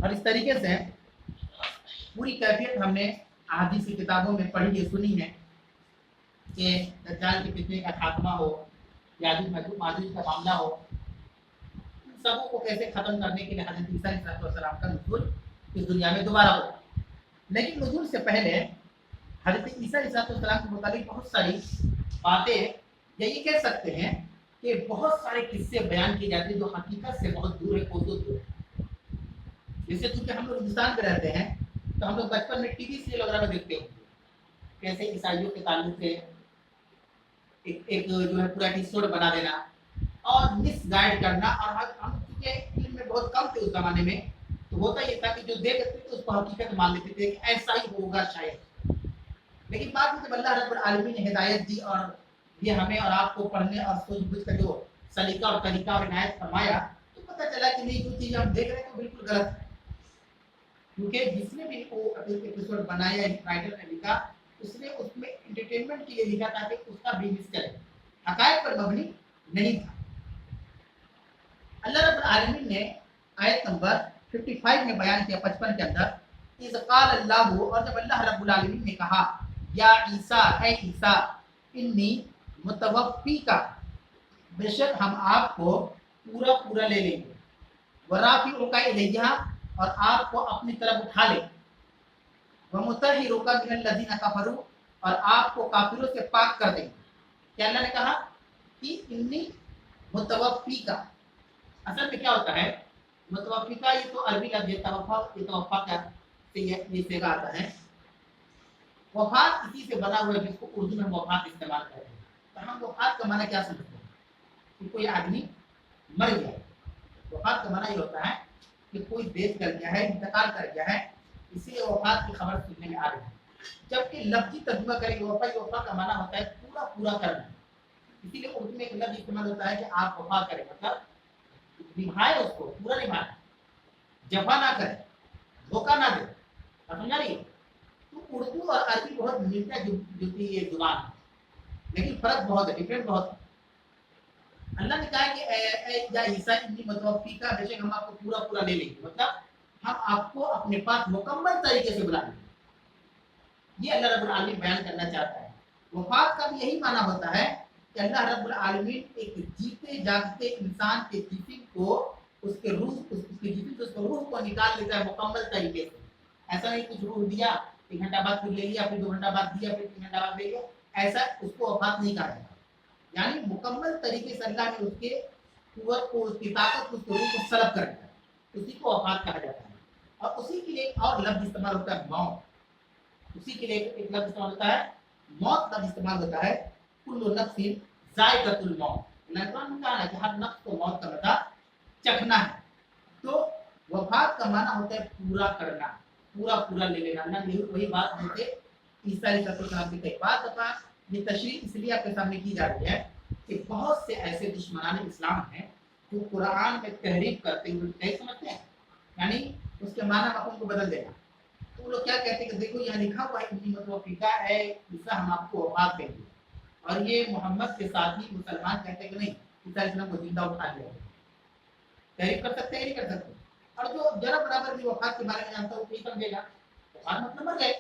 और इस तरीके से पूरी कैफियत हमने अहादीस की किताबों में पढ़ी है, सुनी है कि दज्जाल के फितने का खात्मा हो, याजूज माजूज का मामला हो, सबों को कैसे खत्म करने के लिए हज़रत ईसा अलैहिस्सलाम का नुज़ूल इस दुनिया में दोबारा होगा। लेकिन नुज़ूल से पहले हज़रत ईसा अलैहिस्सलाम के मुताबिक बहुत सारी बातें, या ये कह सकते हैं कि बहुत सारे किस्से बयान किए जाते हैं जो हकीकत से बहुत दूर है, कोसों दूर है। जैसे चूंकि हम लोग हिंदुस्तान में रहते हैं तो हम लोग बचपन में टीवी सीरियल वगैरह में देखते होंगे कैसे ईसाइयों के ताल्लुक से एक जो है पूरा एपिसोड बना देना और मिस गाइड करना। और हम चूंकि फिल्म में बहुत कम थे उस जमाने में, तो होता ये था कि जो देखते थे उसको हकीकत मान लेते थे कि ऐसा ही होगा शायद। लेकिन बाद में जब अल्लाह रब्बुल आलमीन ने हिदायत दी और ये हमें और आपको पढ़ने और सूझ बूझ का जो सलीका और तरीका और इनायत फरमाया, तो पता चला कि नहीं, जो चीज़ हम देख रहे हैं तो बिल्कुल गलत है। क्योंकि जिसने भी वो एपिसोड बनाया, राइटर ने लिखा, उसने उसमें एंटरटेनमेंट के लिए लिखा ताकि उसका बिजनेस चले, हकायत पर मबनी नहीं था। अल्लाह रब्बुल आलमीन ने आयत नंबर 55 में बयान किया, 55 के अंदर, इज़ क़ाल अल्लाह, और जब अल्लाह रब्बुल आलमीन ने कहा, या ईसा, ऐ ईसा, इन्नी मुतवफ़्फ़ीका, बेशक हम आपको पूरा पूरा ले लेंगे, वराफ़िउका इलैया, और आपको अपनी तरफ उठा लेंगे, वमुतहिरुका मिनल्लज़ीना कफ़रू, और आपको काफिरों से पाक कर देंगे। क्या अल्लाह ने कहा कि इन्नी मुतवफ़्फ़ीका, असल में क्या होता है मुतवफ़्फ़ीका? ये तो अरबी लफ्ज़ है, तवफ़्फ़ा, ये तवफ़्फ़ा का से ये सेगा आता है। वफ़ात इसी से बना हुआ है जिसको उर्दू में वफ़ात इस्तेमाल करते हैं। तो हम वफ़ात का माना क्या समझते हैं कि कोई आदमी मर गया। वफ़ात का माना ये होता है कि कोई देश कर गया है, इंतकाल कर गया है, इसीलिए वफ़ात की खबर सुनने में आ रही है। जबकि लफ्ज़ी तर्जुमा करेंगे वफ़ा का माना होता है पूरा पूरा करना। इसीलिए उर्दू में एक लफ्ज़ इस्तेमाल होता है कि आप वफ़ा करें, मतलब निभाए, उसको पूरा निभाए, जफा ना करें, धोखा ना दे। समझा रही? तो उर्दू और अरबी बहुत मिलता जुलती ये जुबान है, लेकिन फर्क बहुत है, डिफरेंट बहुत है। अल्लाह ने कहा कि या ईसा इन्नी मुतवफ़्फ़ीका, बेशक हम आपको पूरा पूरा ले लेंगे, मतलब हम आपको अपने पास मुकम्मल तरीके से बुला लेंगे। ये अल्लाह रब्बुल आलमीन बयान करना चाहता है। वफ़ात का भी यही माना होता है कि अल्लाह रब्बुल आलमीन एक जीते जागते इंसान के जिस्म को, उसके जिस्म से उसको रूह को निकाल लेता है मुकम्मल तरीके से। ऐसा नहीं कुछ रूह दिया, 1 घंटा बाद फिर ले लिया, फिर 2 घंटा बाद दिया, फिर 3 घंटा बाद ले लिया, ऐसा उसको वफ़ात नहीं कहा जाता। यानी मुकम्मल तरीके से अल्लाह ने उसके कुव्वत को, उसकी ताकत को, उसके रूह को सलब कर दिया, उसी को वफ़ात कहा जाता है। और उसी के लिए और लफ्ज़ इस्तेमाल होता है मौत। उसी के लिए एक लफ्ज़ इस्तेमाल होता है मौत, लफ्ज़ इस्तेमाल होता है कुल्लु नफ्सिन ज़ाइक़तुल मौत। अल्लाह कुरान में कहा है कि हर नफ्स को मौत का मज़ा चखना है। तो वफ़ात का माना होता है पूरा करना, पूरा पूरा ले लेना। अल्लाह ने वही बात हमसे ईसा अलैहिस्सलाम की कई बात दफ़ा ये तशरीह इसलिए आपके सामने की जा रही है कि बहुत से ऐसे दुश्मनान इस्लाम हैं जो कुरान में तहरीफ करते हुए कैसे समझते हैं, यानी उसके माना मफ़हूम को बदल देना। तो वो लोग क्या कहते हैं कि देखो यहाँ लिखा हुआ है इन्नी मुतवफ़्फ़ीका है, ईसा हम आपको वफ़ात देंगे, और ये मोहम्मद के साथ ही मुसलमान कहते हैं कि नहीं, ईसा अलैहिस्सलाम को जिंदा उठा लिया। तहरीफ कर सकते हैं, नहीं कर सकते? और जो जरा बराबर भी वफ़ात के बारे में जानता है वो यही समझेगा वफ़ात मतलब मर गए।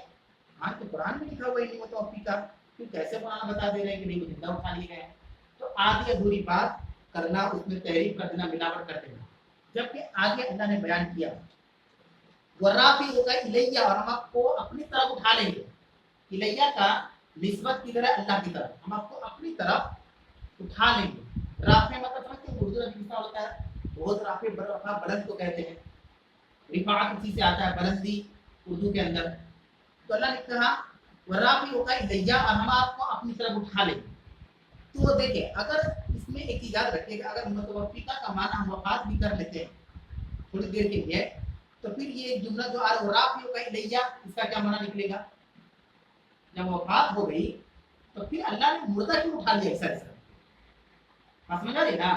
हाँ, तो कुरान में लिखा हुआ है इन्नी मुतवफ़्फ़ीका, फिर कैसे मौलाना बता दे रहे हैं कि नहीं वो जिंदा उठा लिए गए हैं? तो आधी अधूरी बात करना, उसमें तहरीफ कर देना, मिलावट कर देना। जबकि आगे अल्लाह ने बयान किया वराफ़िउका इलैया, और हम आपको अपनी तरफ उठा लेंगे। इलैया का निस्बत किधर है? अल्लाह की तरफ। हम आपको अपनी तरफ उठा लेंगे। राफ़े मतलब समझते हैं उर्दू में कितना होता है, बहुत राफ़े बुलंद को कहते हैं, रिफ़ाअत इसी से आता है, बुलंदी उर्दू के अंदर। तो अल्लाह ने कहा वराफ़िउका इलैया, और हम आपको अपनी तरफ उठा लेंगे। तो देखिए, अगर इसमें एक चीज़ याद रखिएगा, अगर मुतवफ़्फ़ीका का माना हम वफ़ात भी कर लेते हैं थोड़ी देर के लिए, तो फिर ये जुमला जो आ रहा है वराफ़िउका इलैया, इसका क्या माना निकलेगा? जब वफ़ात हो गई तो फिर अल्लाह ने मुर्दा क्यों उठा लिया ऐसा? आप समझ आ रही ना?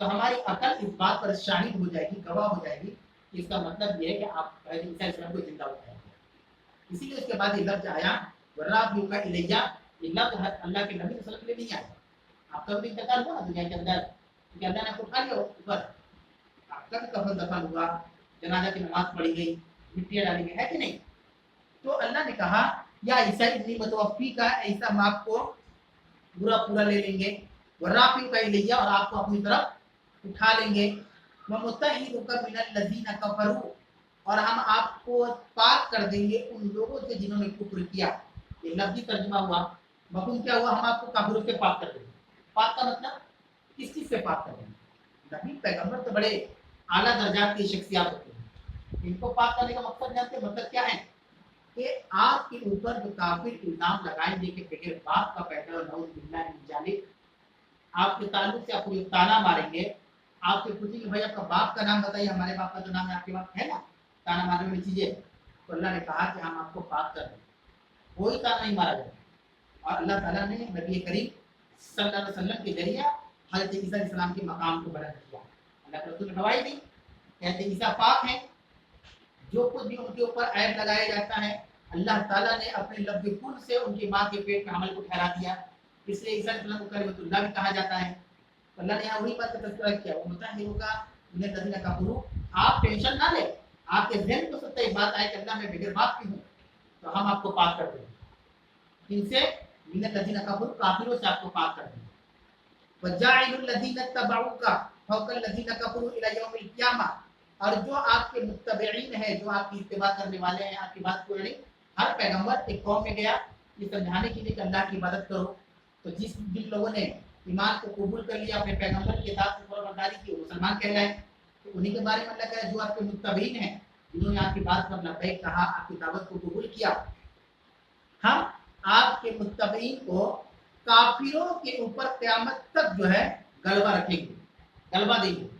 तो हमारी अकल इस बात पर शाहिद हो जाएगी, गवाह हो जाएगी कि इसका मतलब ये है कि आप ईसा अलैहिस्सलाम को जिंदा उठाएंगे। इसीलिए उसके बाद ये लफ्ज़ आया वराफ़िउका इलैया। ये लफ्ज़ अल्लाह के नबी सल्लल्लाहु अलैहि वसल्लम के लिए नहीं आया। आपका भी इंतकाल हुआ ना दुनिया के अंदर, कि अल्लाह ने आपको उठा लिया ऊपर, आपका भी कफन दफन हुआ, जनाजा की नमाज पढ़ी गई, मिट्टियाँ डाली गई, है कि नहीं? तो अल्लाह ने कहा या ईसा इतनी मतवफ़ी का, ऐसा हम आपको पूरा पूरा ले लेंगे, वराफी का लिया और आपको अपनी तरफ उठा लेंगे, वमुत्तहिरुका मिनल लज़ीना कफ़रू, और हम आपको पाक कर देंगे उन लोगों से जिन्होंने कुफ्र किया। ये लफ्ज़ी तर्जुमा हुआ, मफ़हूम क्या हुआ? हम आपको काफिरों से पाक कर देंगे। पाक का मतलब किस चीज़ से पाक कर देंगे? नबी पैगंबर तो बड़े आला दर्जात की शख्सियत होते हैं, इनको पाक करने का मकसद जानते हैं? मतलब क्या है कि आपके ऊपर जो काफिर इल्जाम लगाएंगे कि बगैर बाप का पैदा और नऊज़ बिल्लाह मिन ज़ालिक, आपके ताल्लुक से आपको ताना मारेंगे, आपसे पूछेंगे भाई आपका बाप का नाम बताइए, हमारे बाप का तो नाम है, आपके बाप है ना, ताना मारने वाली चीजें। तो अल्लाह ने कहा कि हम आपको पाक कर दें, कोई ताना नहीं मारा जाएगा। और अल्लाह ताला ने नबी करीम सल्लल्लाहु अलैहि वसल्लम के जरिए हज़रत ईसा अलैहिस्सलाम के मकाम को बुलंद किया। अल्लाह के रसूल ने गवाही दी, कहते ईसा पाक है, जो कुछ भी उनके ऊपर ऐब लगाया जाता है अल्लाह ताला ने अपने लफ्ज़ कुल से उनकी माँ के पेट में हमल को ठहरा दिया, इसलिए ईसा अलैहिस्सलाम को कलीमतुल्लाह भी कहा जाता है। तो अल्लाह ने यहाँ वही बात का तज़किरा किया, वो मुताहिरुका मिनल लज़ीना कफ़रू। आप टेंशन ना ले, आपके ज़हन में सत्य एक बात आए कि अल्लाह मैं बगैर बाप की हूँ, तो हम आपको पाक कर देंगे। इनसे मिनल लज़ीना कफ़रू, काफिरों से आपको पाक कर देंगे। वजाइलुल लज़ीना तबऊका फौकल लज़ीना कफ़रू इला यौमिल क़ियामा, और जो आपके मुत्तबईन है, जो आपकी इत्तिबा करने वाले हैं, आपकी बात को नहीं, हर पैगंबर एक कौम में गया ये समझाने के लिए कि अल्लाह की इबादत करो। तो जिन लोगों ने ईमान को कबूल कर लिया, अपने पैगंबर की इताअत की फरमाबरदारी की, वो मुसलमान कहलाए। तो उन्हीं के बारे में अल्लाह कह रहा है जो आपके मुत्तबईन हैं, जिन्होंने आपकी बात पर लब्बैक कहा, आपकी दावत को कबूल किया, हम आपके मुत्तबईन को काफिरों के ऊपर क़यामत तक जो है गलबा रखेंगे, गलबा देंगे।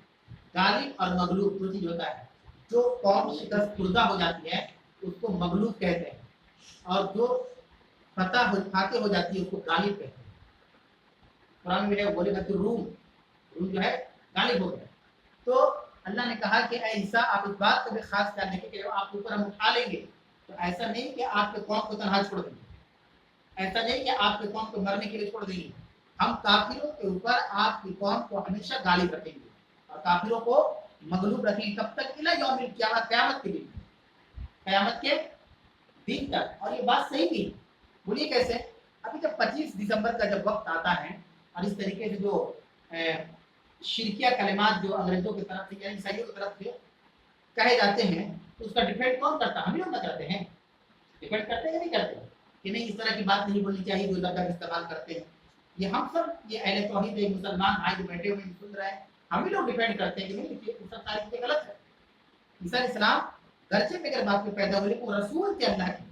गालिब और मगलूब दो चीज होता है, जो कौम शिकस्त खुर्दा हो जाती है उसको मगलूब कहते हैं, और जो फातह हो जाती है उसको गालिब कहते हैं। कुरान में है बोले रूम, रूम जो है गालिब हो गया। तो अल्लाह ने कहा कि ऐ ईसा आप इस बात का भी खास ख्याल रखें कि आपके ऊपर हम उठा लेंगे, तो ऐसा नहीं कि आपके कौम को तनहा छोड़ देंगे, ऐसा नहीं कि आपके कौम को मरने के लिए छोड़ देंगे, हम काफिरों के ऊपर आपकी कौम को हमेशा गालिब रखेंगे और काफिरों को मगलूब रखेंगे। कब तक? इला यौमिल क़ियामत, क़यामत के दिन, क़यामत के दिन तक। और ये बात सही भी, बोलिए कैसे? अभी जब 25 दिसंबर का जब वक्त आता है और इस तरीके से जो शिरकिया कलिमात जो अंग्रेजों की तरफ से या ईसाइयों की तरफ से कहे जाते हैं, तो उसका डिफेंड कौन करता है? हम लोग ना करते हैं, डिफेंड करते हैं या नहीं करते कि नहीं इस तरह की बात नहीं बोलनी चाहिए, जो लफ्ज़ इस्तेमाल करते हैं। ये हम सब, ये अहले तौहीद मुसलमान भाई जो बैठे हुए सुन रहे हैं, हम ही लोग डिफेंड करते हैं कि नहीं ये सब सारी चीजें गलत है। ईसा अलैहिस्सलाम घरचे बगैर बाप के पैदा हुए, वो रसूल थे अल्लाह के,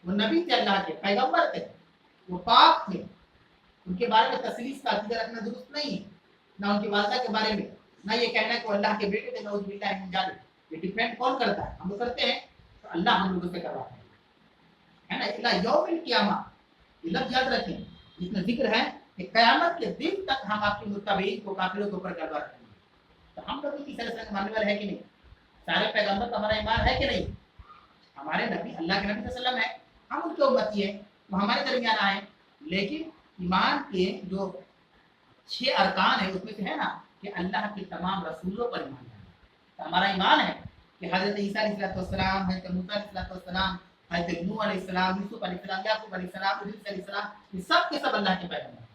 वो नबी थे अल्लाह के, पैगंबर थे, वो पाक थे, उनके बारे में तसलीस का अकीदा रखना दुरुस्त नहीं है, ना उनकी वालदा के बारे में, ना ये कहना कि अल्लाह के बेटे थे, नऊज़ बिल्लाह मिन ज़ालिक। ये डिपेंड कौन करता है? हम लोग करते हैं, तो अल्लाह हम लोगों से करवाता है ना। इला यौमिल क़ियामा, ये लफ्ज़ याद रखें, जिसमें जिक्र है कि क़यामत के दिन तक हम आपके मुत्तबईन को काफिरों के ऊपर गलबा रखेंगे। तो हम लोग इसी तरह से मानने वाले हैं कि नहीं? सारे पैगंबर का हमारा ईमान है कि नहीं? हमारे नबी अल्लाह के नबी सल्लल्लाहु अलैहि वसल्लम है, हम उनके उम्मती हैं, वो हमारे दरमियान आए। लेकिन ईमान के जो 6 अरकान है उसमें से है ना कि अल्लाह के तमाम रसूलों पर ईमान है। तो हमारा ईमान है कि हज़रत ईसा अलैहिस्सलाम, हज़रत मूसा अलैहिस्सलाम, हज़रत नूह अलैहिस्सलाम, यूसुफ अलैहिस्सलाम, याकूब अलैहिस्सलाम, इदरीस अलैहिस्सलाम, ये सब के सब अल्लाह के पैगंबर हैं,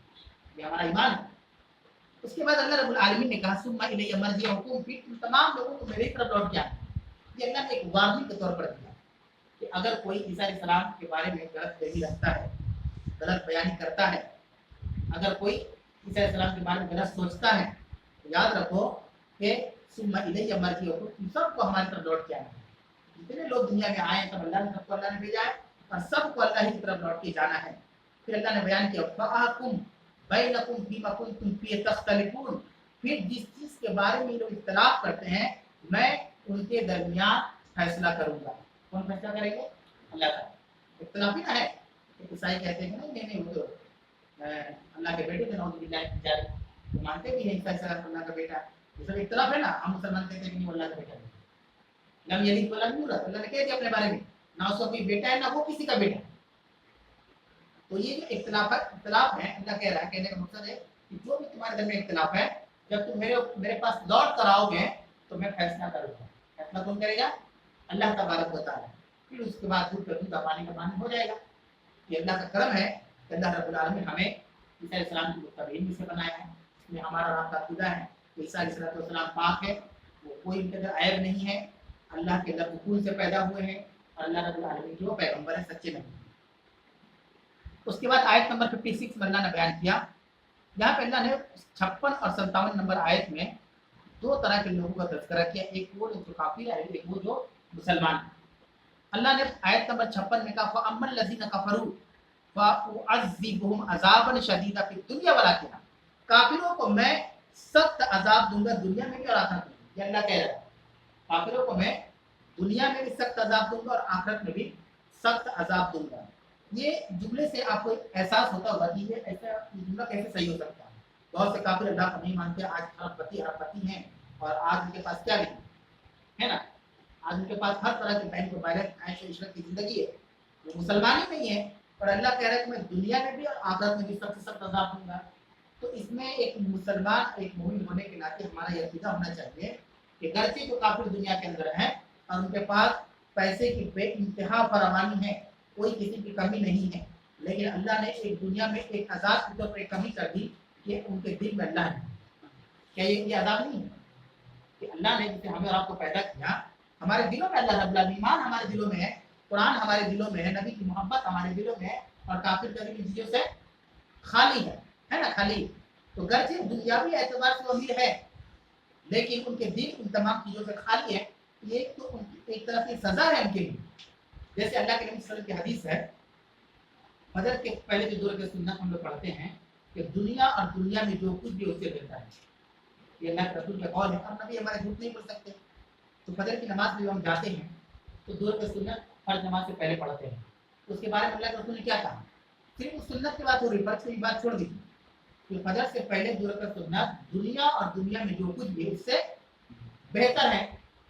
ये हमारा ईमान है। उसके बाद अल्लाह रब्बुल आलमीन ने कहा सुम्मा इलैया मर्जिउकुम, फिर तुम तमाम लोगों को मेरी तरफ लौट के आना। ये अल्लाह ने एक वार्निंग के तौर पर दिया कि अगर कोई ईसा अलैहिस्सलाम के बारे में गलत फहमी रखता है, गलत बयानी करता है, अगर कोई ईसा अलैहिस्सलाम के बारे में गलत सोचता है, तो याद रखो कि सुम्मा इलैया मर्जिउकुम, तुम सबको हमारी तरफ लौट के आना है। जितने लोग दुनिया में आए सब अल्लाह ने, सबको अल्लाह ने भेजा है और सबको अल्लाह ही की तरफ लौट के जाना है। फिर अल्लाह ने बयान किया फअहकुम बैनकुम फीमा कुंतुम फीहि तख्तलिफून, फिर जिस चीज के बारे में लोग इख्तिलाफ करते हैं मैं उनके दरमियान फैसला करूंगा। कौन फैसला करेंगे? अल्लाह ताला। इख्तिलाफ ही ना है, ईसाई कहते हैं नहीं नहीं वो तो अल्लाह के बेटे थे, नऊज़ बिल्लाह मिन ज़ालिक, वो मानते भी हैं ईसा अलैहिस्सलाम अल्लाह का बेटा। ये सब इख्तिलाफ है ना, हम मुसलमान कहते हैं कि नहीं वो अल्लाह का बेटा है, लम यलिद वलम यूलद, अल्लाह ने कह दिया अपने बारे में, ना उसका कोई बेटा है ना वो किसी का बेटा है। तो ये जो इख्तिलाफ है, अल्लाह कह रहा है, कहने का मकसद है कि जो भी तुम्हारे दरमियान इख्तिलाफ है, जब तुम मेरे पास लौट कर आओगे तो मैं फैसला करूंगा। अपना कौन करेगा? अल्लाह तबारक व तआला। फिर उसके बाद दूध का दूध का पानी हो जाएगा। ये अल्लाह का करम है कि अल्लाह रब्बुल आलमीन हमें ईसा अलैहिस्सलाम के मुत्तबईन में से बनाया है। इसमें हमारा और आपका अक़ीदा है कि ईसा अलैहिस्सलाम पाक है, वो कोई उनके अंदर ऐब नहीं है, अल्लाह के लफ्ज़ कुल से पैदा हुए हैं और अल्लाह रब्बुल आलमीन के वो पैगंबर है, सच्चे नबी। उसके बाद आयत नंबर 56 में अल्लाह ने बयान किया, यहाँ पे अल्लाह ने 56 और 57 नंबर आयत में दो तरह के लोगों का तज़किरा किया, एक वो जो काफिर है, एक वो जो मुसलमान। अल्लाह ने आयत नंबर 56 में कहा फ़अम्मल लज़ीना कफ़रू फ़अुअज़्ज़िबुहुम अज़ाबन शदीदा फ़िद दुनिया वल आखिरह, काफिरों को मैं सख्त अजाब दूंगा दुनिया में भी और आखिरत में। ये अल्लाह कह रहा है, काफिरों को मैं दुनिया में भी सख्त अजाब दूंगा और आखिरत में भी सख्त अजाब दूंगा। ये जुमले से आपको एहसास होता होगा कि ये ऐसा जुमला कैसे सही हो सकता है। बहुत से काफिर अल्लाह को नहीं मानते, आज अरबपति हैं और आज उनके पास क्या नहीं है ना, आज उनके पास हर तरह के बैंक बैलेंस ऐश इशरत की जिंदगी है, वो मुसलमान ही नहीं है और अल्लाह कह रहा है कि मैं दुनिया में भी और आखिरत में भी सबसे सख्त अजाब दूंगा। तो इसमें एक मुसलमान एक मोमिन होने के नाते हमारा यह अक़ीदा होना चाहिए कि गर्चे जो काफिर दुनिया के अंदर हैं और उनके पास पैसे की बेइंतहा फरावानी है, कोई किसी की कमी नहीं है, लेकिन अल्लाह ने एक दुनिया में एक अजाब के तौर पर कमी कर दी कि उनके दिल में अल्लाह है। क्या ये अजाब नहीं है कि अल्लाह ने जिसे हमें और आपको पैदा किया, हमारे दिलों में अल्लाह रब्बुल आलमीन ईमान हमारे दिलों में है, कुरान हमारे दिलों में है, नबी की मोहब्बत हमारे दिलों में है और काफिर कभी इन चीज़ों से खाली है ना, खाली। तो गर्चे दुनियावी एतबार से अमीर है लेकिन उनके दिल इन तमाम चीज़ों से खाली है। ये तो उनकी एक तरह की सजा है उनके लिए। जैसे अल्लाह के नबी सल्लल्लाहु अलैहि वसल्लम की हदीस है, फजर के पहले जो दो रकात सुन्नत हम लोग पढ़ते हैं कि दुनिया और दुनिया में जो कुछ भी उससे बेहतर है, ये अल्लाह के रसूल का कौल है और नबी हमारे झूठ नहीं बोल सकते। तो फजर की नमाज में हम जाते हैं तो दो रकात सुन्नत फर्ज नमाज से पहले पढ़ते हैं। उसके बारे में अल्लाह के रसूल ने क्या कहा? सिर्फ उस सुन्नत की बात हो रही, फर्ज की बात छोड़ दीजिए। तो फजर से पहले दो रकात सुन्नत दुनिया और दुनिया में जो कुछ भी उससे बेहतर है।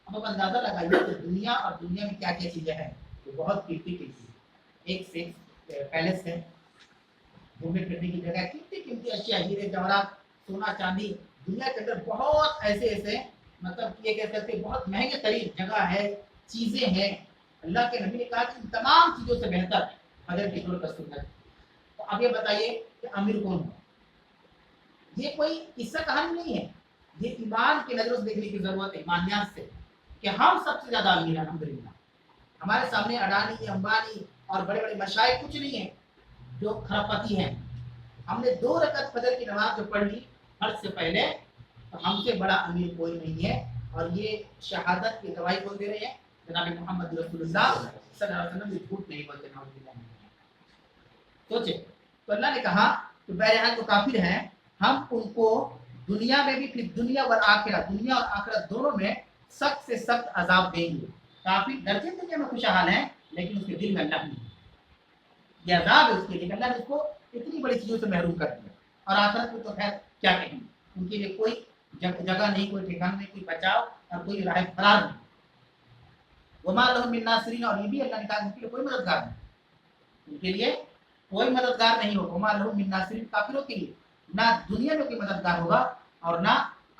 अब आप अंदाजा लगाइए तो दुनिया और दुनिया में क्या क्या चीजें हैं, तो बहुत कीमती कीमती, एक से एक पैलेस है, घूमने फिरने की जगह, कीमती कीमती अशिया, हीरे जवाहरात, सोना चांदी, दुनिया के अंदर बहुत ऐसे ऐसे मतलब ये कह सकते बहुत महंगे तरीन जगह है, चीजें हैं। अल्लाह के नबी ने कहा कि इन तमाम चीजों से बेहतर फजर की दो रकात सुन्नत। तो अब ये बताइए कि अमीर कौन है? ये कोई किस्सा कहानी नहीं है, ये ईमान की नजरों से देखने की जरूरत है, ईमानियात से, कि हम सबसे ज्यादा अमीर हैं अल्हम्दुलिल्लाह। हमारे सामने अडानी, अंबानी और बड़े बड़े मशाइख कुछ नहीं है जो खरबपति हैं। हमने दो रकात फजर की नमाज जो पढ़ ली फर्ज से पहले, तो हमसे बड़ा अमीर कोई नहीं है। और ये शहादत की गवाही कौन दे रहे हैं? जनाब मोहम्मद रसूलुल्लाह सल्लल्लाहु अलैहि वसल्लम झूठ नहीं बोलते। सोचे तो अल्लाह ने कहा कि बहरहाल जो काफिर हैं हम उनको दुनिया में भी, फिर दुनिया और आखिरत, दुनिया और आखिरत दोनों में सख्त से सख्त अजाब देंगे। काफिर दर्जे दुनिया में खुशहाल है लेकिन उसके दिल में अल्लाह नहीं, ये अजाब है उसके लिए। अल्लाह ने उसको इतनी बड़ी चीजों से महरूम कर दिया। और आखिरत में तो खैर क्या कहें, उनके लिए कोई जगह नहीं, कोई ठिकाना नहीं, कोई बचाव और कोई राह फरार नहीं। वमा लहुम मिन नासिरीन, और ये भी अल्लाह ने कहा उनके लिए कोई मददगार नहीं, उनके लिए कोई मददगार नहीं होगा। वमा लहुम मिन नासिरीन, काफिरों के लिए ना दुनिया में कोई मददगार होगा और ना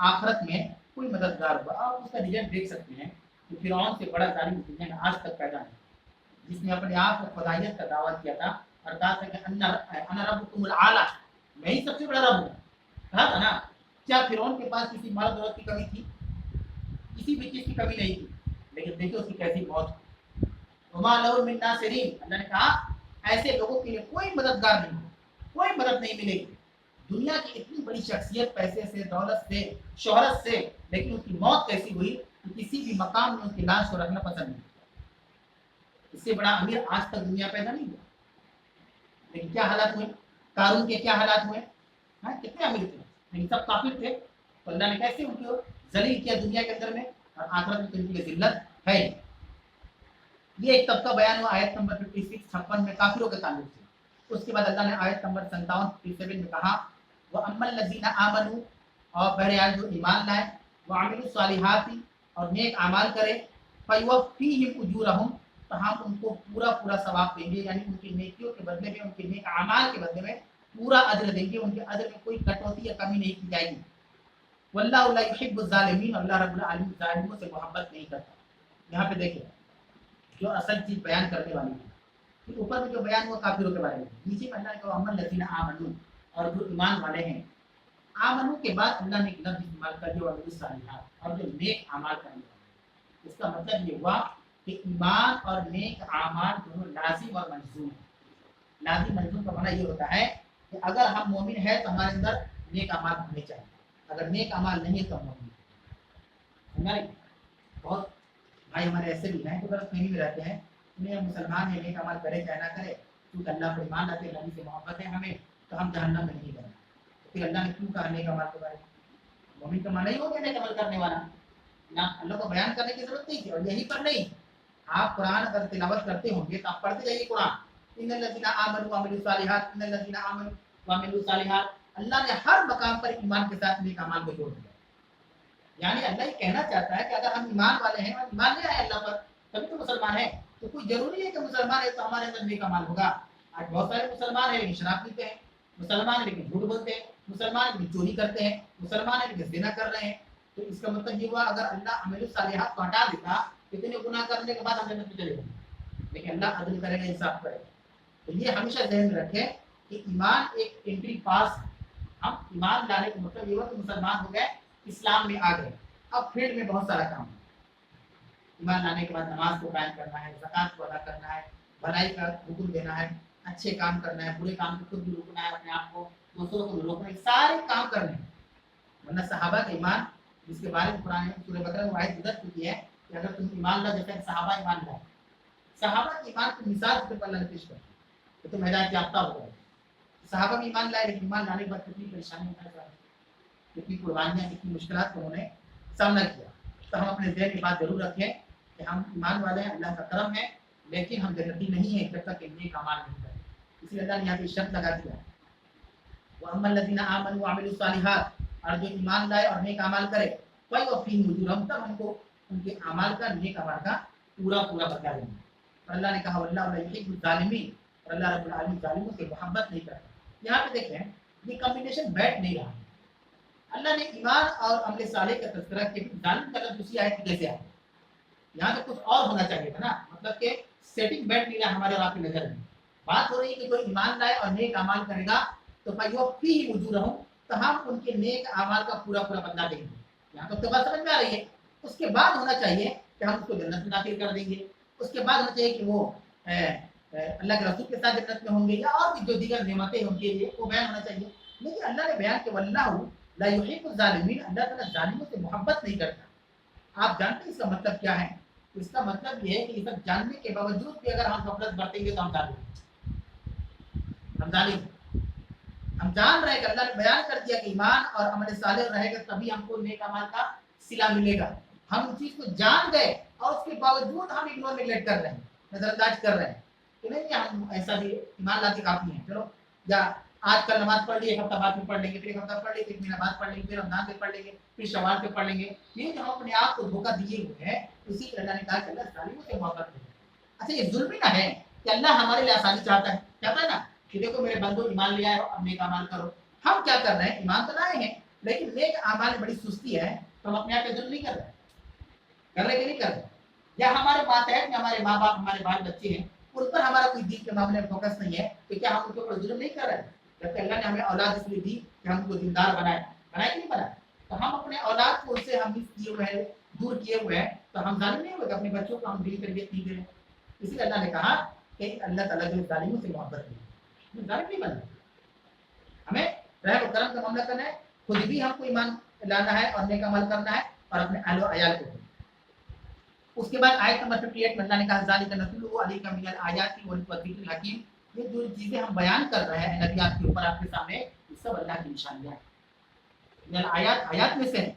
आखिरत में कोई मददगार होगा। आप उसका रिजल्ट देख सकते हैं कि फिरौन से बड़ा जालिम दुनिया में आज तक पैदा नहीं, जिसने अपने आप को खुदाइयत का दावा किया था और कहा था कि अन्ना रब्बुकुमुल आला, मैं ही सबसे बड़ा रब हूँ, कहा था ना। क्या फिरौन के पास किसी माल दौलत की कमी थी? किसी भी चीज की कमी नहीं थी, लेकिन देखिए उसकी कैसी मौत। वमा लहुम मिन नासिरीन, अल्लाह ने कहा ऐसे लोगों के लिए कोई मददगार नहीं, कोई मदद नहीं मिलेगी। दुनिया की इतनी बड़ी शख्सियत, पैसे से, दौलत से, शोहरत से, लेकिन उसकी मौत कैसी हुई कि किसी भी मकाम में उसकी लाश को रखना पसंद नहीं। इससे बड़ा अमीर आज तक दुनिया पैदा नहीं हुआ। लेकिन क्या हालात हुए, कारून के क्या हालात हुए, हाँ कितने अमीर थे लेकिन सब काफिर थे। तो अल्लाह ने कैसे उनको जलील किया दुनिया के अंदर में, और आखिरत में तो उनके लिए जिल्लत है। ये एक तबका बयान हुआ आयत नंबर 56 में काफिरों के ताल्लुक से। उसके बाद अल्लाह ने आयत नंबर 57 में कहा वो अम्मल लज़ीना आमनू, और बहरहाल जो ईमान लाए, वो अमिलु सालिहाती, और नेक अमाल करे, फयुवफ़्फ़ीहिम उजूरहुम, तो हम उनको पूरा पूरा सवाब देंगे, यानी उनकी नेकियों के बदले में, उनके नेक अमाल के बदले में पूरा अज्र देंगे, उनके अज्र में कोई कटौती या कमी नहीं की जाएगी। वल्लाहु ला युहिब्बुज़ ज़ालिमीन, अल्लाह रब्बुल आलमीन ज़ालिमों से मोहब्बत नहीं करता। यहाँ पे देखिए जो असल चीज बयान करने वाली है, फिर ऊपर में जो बयान हुआ काफिरों के बारे में, नीचे में अल्लाह ने कहा अमल लजीना आमनू, और जो ईमान वाले हैं। आमनू के बाद अल्लाह ने एक लफ्ज इस्तेमाल कर दिया वमिलुस सालिहात, और जो नेक अमाल करने वाले। इसका मतलब ये हुआ कि ईमान और नेक अमाल दोनों लाजिम और मलजूम है। लाजिम मलजूम का माना ये होता है कि अगर हम मोमिन है तो हमारे अंदर नेक अमाल होने चाहिए, अगर नेक अमाल नहीं है तो हम मोमिन नहीं। बहुत भाई हमारे ऐसे भी हैं जो गलतफहमी में रहते हैं, उन्हें मुसलमान है नेक अमल करे चाहे ना करे, क्योंकि अल्लाह पर ईमान रखते हैं, नबी से मोहब्बत है हमें, तो हम जहन्नम में नहीं जाएंगे। तो फिर अल्लाह ने क्यों कहा नेक अमल के बारे में? मोमिन का माना ही हो गया नेक अमल करने वाला ना, अल्लाह को बयान करने की जरूरत नहीं थी। और यही पर नहीं, आप कुरान अगर तिलावत करते होंगे तो आप पढ़ते जाइए कुरान, इन्नल लज़ीना आमनू व अमिलुस सालिहात, इन्नल लज़ीना आमनू व अमिलुस सालिहात, अल्लाह ने हर मकाम पर ईमान के साथ नेक अमल को जोड़ दिया। यानी अल्लाह ये कहना चाहता है कि अगर हम ईमान वाले हैं और ईमान ले आए अल्लाह पर, तभी तो मुसलमान है। तो कोई जरूरी है कि मुसलमान है तो हमारे अंदर नेक अमल होगा। आज बहुत सारे मुसलमान है लेकिन शराब पीते हैं, मुसलमान है लेकिन झूठ बोलते हैं, मुसलमान है लेकिन चोरी करते हैं, मुसलमान है लेकिन ज़िना कर रहे हैं। तो इसका मतलब ये हुआ अगर अल्लाह अमलुस सालिहात को हटा देता, इतने गुनाह करने के बाद हम जन्नत में चले जाएंगे, लेकिन अल्लाह अदल करेगा, इंसाफ करेगा। तो ये हमेशा ध्यान में रखें कि ईमान एक एंट्री पास। हम ईमान लाने का मतलब ये हुआ कि मुसलमान हो गए, इस्लाम में आ गए। अब फील्ड में बहुत सारा काम है। ईमान लाने के बाद नमाज को कायम करना है, ज़कात को अदा करना है, भलाई का हुक्म देना है, अच्छे काम करना है, बुरे काम को खुद भी रोकना है, अपने आप को दूसरों को भी रोकना है, सारे काम करने हैं। वरना सहाबा का ईमान, जिसके बारे में कुरान में सूरह बकरा में आयत गुजर चुकी है कि अगर तुम ईमान ला जैसे सहाबा ईमान लाए, सहाबा के ईमान की मिसाल के ऊपर अल्लाह ने पेश कर तो तुम हिदायत याफ्ता हो गए। सहाबा भी ईमान लाए लेकिन ईमान लाने के बाद कितनी परेशानियां उठाई जा रही, कितनी कुर्बानियां, कितनी मुश्किलात को उन्होंने सामना किया। तो हम अपने ज़हन में बात जरूर रखें कि हम ईमान वाले हैं, अल्लाह का करम है, लेकिन हम जन्नती नहीं है जब तक नेक अमाल नहीं करें। इसलिए अल्लाह ने यहाँ पे शर्त लगा दिया वो अम्मल लज़ीना आमनू व अमिलुस सालिहात, और जो ईमान लाए और नेक अमाल करे, फ़यवफ़ीहिम उजूरहुम, तब हमको उनके अमाल का, नेक अमाल का पूरा पूरा बदला देंगे। और अल्लाह ने कहा वल्लाहु ला युहिब्बुज़ ज़ालिमीन, और अल्लाह रब्बुल आलमीन जालिमों से मोहब्बत नहीं करता। यहाँ पे देखें ये कॉम्बिनेशन बैठ नहीं रहा है। अल्लाह ने ईमान और अमल सालेह का तज़किरा किया, जालिम का लफ्ज़ दूसरी आयत में कैसे आया? यहाँ तो कुछ और होना चाहिए था ना, मतलब कि सेटिंग बैठ नहीं रहा हमारे और आपकी नजर में। बात हो रही है कि कोई ईमान लाए और नेक अमाल करेगा तो फ़यवफ़ीहिम उजूरहुम, तो हम उनके नेक अमाल का पूरा पूरा बदला देंगे। यहाँ तो बात समझ में आ रही है। उसके बाद होना चाहिए कि हम उसको जन्नत में दाखिल कर देंगे। उसके बाद होना चाहिए कि वो अल्लाह के रसूल के साथ जन्नत में होंगे, या और भी जो दीगर नेमतें उनके लिए वो बयान होना चाहिए। लेकिन अल्लाह ने बयान किया वल्लाहु ला युहिब्बुज़ ज़ालिमीन, अल्लाह ताला जालिमों से मोहब्बत नहीं करता। आप जानते हैं इसका मतलब क्या है? इसका मतलब ये है कि ये सब जानने के बावजूद भी अगर हम गफलत बरतेंगे तो हम जालिम, हम जालिम। हम जान रहे हैं कि अल्लाह ने बयान कर दिया कि ईमान और अमल सालेह रहेगा तभी हमको नेक अमाल का सिला मिलेगा। हम उस चीज को जान गए और उसके बावजूद हम इग्नोर नेगलेक्ट कर रहे हैं, नजरअंदाज कर रहे हैं कि नहीं हम ऐसा भी ईमान लाते काफी है, चलो या आज कल नमाज पढ़ ली, एक हफ्ता बाद में पढ़ लेंगे, फिर एक हफ्ता पढ़ लेंगे, एक महीना बाद पढ़ लेंगे, फिर रमजान से पढ़ लेंगे, फिर शवाल से पढ़ लेंगे। ये जो हम अपने आप को धोखा दिए हुए हैं, उसी के अल्लाह ने कहा कि अल्लाह जालिमों से मोहब्बत नहीं। अच्छा ये जुल्म भी ना है कि अल्लाह हमारे लिए आसानी चाहता है ना कि देखो मेरे बंदो ईमान ले आए हो, अब नेक अमाल करो। हम क्या कर रहे हैं? ईमान तो लाए हैं लेकिन नेक अमाल में बड़ी सुस्ती है, तो हम अपने आप पे जुल्म नहीं कर रहे, कर रहे कि नहीं कर रहे? या हमारे मातहत, हमारे माँ बाप, हमारे बाल बच्चे हैं, उन पर हमारा कोई दीन के मामले में फोकस नहीं है, तो क्या हम उनके ऊपर जुल्म नहीं कर रहे हैं? जबकि अल्लाह ने हमें औलाद इसलिए दी कि हम उनको दीनदार बनाए, बनाए कि नहीं बनाए? तो हम अपने औलाद को उनसे हम मिस किए हुए हैं, दूर किए हुए हैं, तो हम जालिम नहीं हुए? अपने बच्चों को हम दीन तरबियत नहीं दे रहे। इसलिए अल्लाह ने कहा कि अल्लाह ताला जो जालिमों से मोहब्बत नहीं, जालिम नहीं बनना, हमें रहम और करम का मामला करना है, खुद भी हमको ईमान लाना है और नेक अमल करना है, और अपने आलो अयाल को। उसके बाद आयत नंबर 58 में अल्लाह ने कहा ज़ालिका नतलू अलैका मिनल आयाति वल ज़िक्रिल हकीम, ये जो चीजें हम बयान कर रहे हैं नबी आपके ऊपर, आपके सामने, ये सब अल्लाह की निशानियां हैं। मिनल आयात, आयात में से है,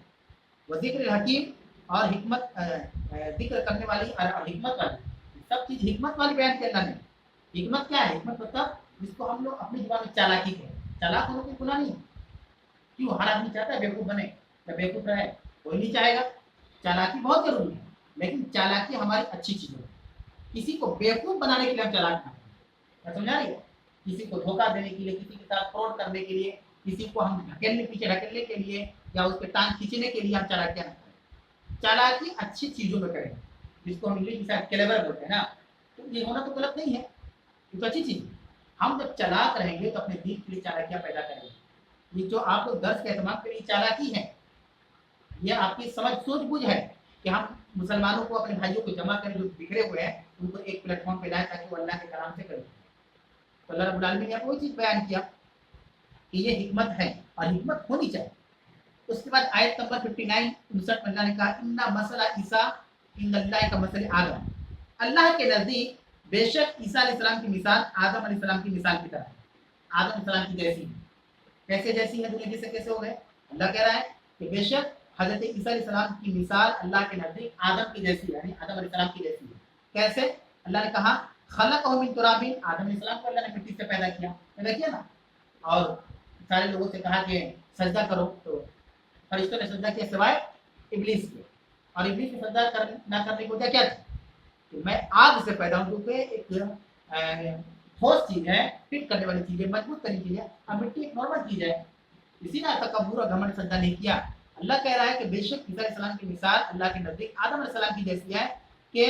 व ज़िक्रिल हकीम, और हिकमत, जिक्र करने वाली और हिकमत वाली, सब चीज हिकमत वाली बयान की अल्लाह ने। हिकमत क्या है? हिकमत मतलब जिसको हम लोग अपनी जुबान में चालाकी कहें। चालाक होने की गुनाह नहीं, क्यों? हर आदमी चाहता है बेवकूफ बने या बेवकूफ रहे, कोई नहीं चाहेगा। चालाकी बहुत जरूरी है, लेकिन चालाकी हमारी अच्छी चीज है। किसी को बेवकूफ बनाने के लिए हम चालाक ना करें, समझा रही है? किसी को धोखा देने के लिए, किसी के साथ फ्रॉड करने के लिए, किसी को हम ढकेलने, पीछे ढकेलने के लिए, या उसके टांग खींचने के लिए हम चालाकियां ना करें। चालाकी अच्छी चीजों में करें, जिसको हम इंग्लिश में शायद क्लेवर बोलते हैं ना, तो ये होना तो गलत नहीं है, ये तो अच्छी चीज़ है। हम जब चालाक रहेंगे तो अपने दीन के लिए चालाकियाँ पैदा करेंगे। ये जो आप लोग दर्स का एहतमाम के लिए चालाकी है, ये आपकी समझ सूझबूझ है कि हम मुसलमानों को, अपने भाइयों को जमा करें जो बिखरे हुए हैं, उनको एक प्लेटफॉर्म पे लाएं ताकि वो अल्लाह के कलाम से करें। तो अल्लाह रब्बुल आलमीन ने आपको वही चीज़ बयान किया कि ये हिकमत है और हिकमत होनी चाहिए। उसके बाद आयत नंबर 59 59 में अल्लाह ने कहा इन्ना मसला ईसा इंदल्लाह का मसले आदम, अल्लाह के नज़दीक बेशक ईसा अलैहिस्सलाम की मिसाल आदम अलैहिस्सलाम की मिसाल की तरह है। आदम अलैहिस्सलाम की जैसी है। कैसे जैसी है? दुनिया जैसे कैसे हो गए? अल्लाह कह रहा है कि बेशक हजरत ईसा अलैहिस्सलाम की मिसाल अल्लाह के नज़दीक आदम की जैसी है, यानी आदम अलैहिस्सलाम की जैसी है। कैसे? अल्लाह ने कहा खलक़हु मिन तुराबिन, आदम अलैहिस्सलाम को अल्लाह ने मिट्टी से पैदा किया ना, और सारे लोगों से कहा कि सजदा करो, तो फरिश्तों ने सजदा किया सिवाय इब्लीस के, और इब्लीस ने सजदा ना करने की वजह क्या थी? कि मैं आग से पैदा हूँ, क्योंकि एक ठोस चीज है, फिट करने वाली चीज है, मजबूत करने की चीज है, और मिट्टी एक नॉर्मल चीज है। इसी ने तकब्बुर और घमंड सजदा नहीं किया। अल्लाह कह रहा है कि बेशक ईसा अलैहिस्सलाम की मिसाल अल्लाह के नजदीक आदम अलैहिस्सलाम की जैसी है कि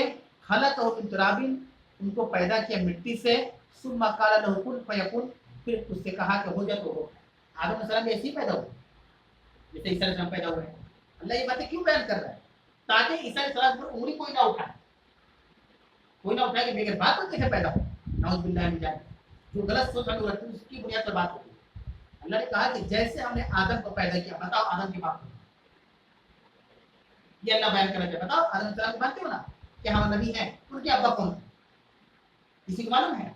खलक़हु मिन तुराबिन, उनको पैदा किया मिट्टी से, सुम्मा क़ाला लहू कुन फयकुन, फिर उससे कहा कि हो जा तो हो। आदम अलैहिस्सलाम ऐसे ही पैदा हुए जैसे ईसा अलैहिस्सलाम पैदा हुए हैं। अल्लाह ये बातें क्यों बयान कर रहा है? ताकि ईसा अलैहिस्सलाम पर उंगली कोई ना उठाए, कोई ना उठाए कि बगैर बात को कैसे पैदा हो। नाउज़ुबिल्लाह मिन ज़ालिक, जो गलत सोच हम रखते हैं उसकी बुनियाद पर बात होती है। अल्लाह ने कहा कि जैसे हमने आदम को पैदा किया, बताओ आदम के बाप को, ये अल्लाह बयान करना चाहता है। बताओ आदम अलैहिस्सलाम को मानते हो ना कि हम नबी हैं, उनके अब्बा कौन है? किसी को मालूम है?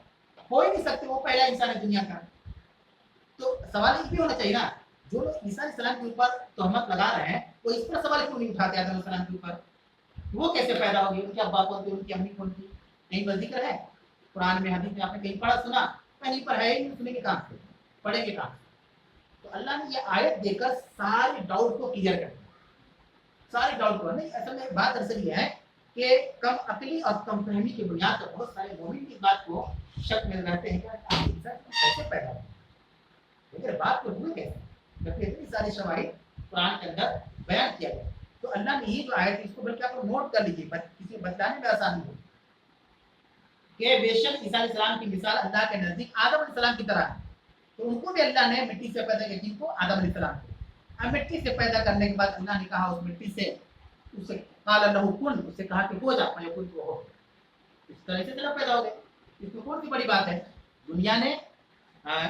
हो ही नहीं सकते, वो पहला इंसान है दुनिया का। तो सवाल ये भी होना चाहिए ना, जो लोग ईसा अलैहिस्सलाम के ऊपर तोहमत लगा रहे हैं, वो इस पर सवाल क्यों नहीं उठाते आदम अलैहिस्सलाम के ऊपर? वो कैसे पैदा होगी, उनके अब्बा कौन थे, उनकी अम्मी कौन थी? कहीं पर जिक्र है कुरान में, हदीस में आपने कहीं पढ़ा सुना? कहीं पर है ही नहीं। सुने के काम से, पढ़े के काम से। तो अल्लाह ने ये आयत देकर सारे डाउट को क्लियर कर दिया, सारे डाउट को। नहीं, असल में बात दरअसल ये है कि कम अकली और कम फहमी की बुनियाद पर बहुत सारे मोमिन की बात को शक में रहते हैं कि कैसे पैदा हुआ, लेकिन बात को हुई कैसे, जबकि इतनी सारी शवाहिद कुरान के अंदर बयान किया गया। तो अल्लाह ने ये जो आयत, इसको बल्कि आप नोट कर लीजिए, किसी को बताने में आसानी हो कि बेशक ईसा अलैहिस्सलाम की मिसाल अल्लाह के नजदीक आदम अलैहिस्सलाम की तरह है। तो उनको भी अल्लाह ने मिट्टी से पैदा किया, जिनको आदम अलैहिस्सलाम को। अब मिट्टी से पैदा करने के बाद अल्लाह ने कहा उस मिट्टी से, उससे काला लहू कुन, उससे कहा कि हो जा, फयकुन तो हो। इस तरह से जरा पैदा हो गए। इसमें कौन सी बड़ी बात है? दुनिया ने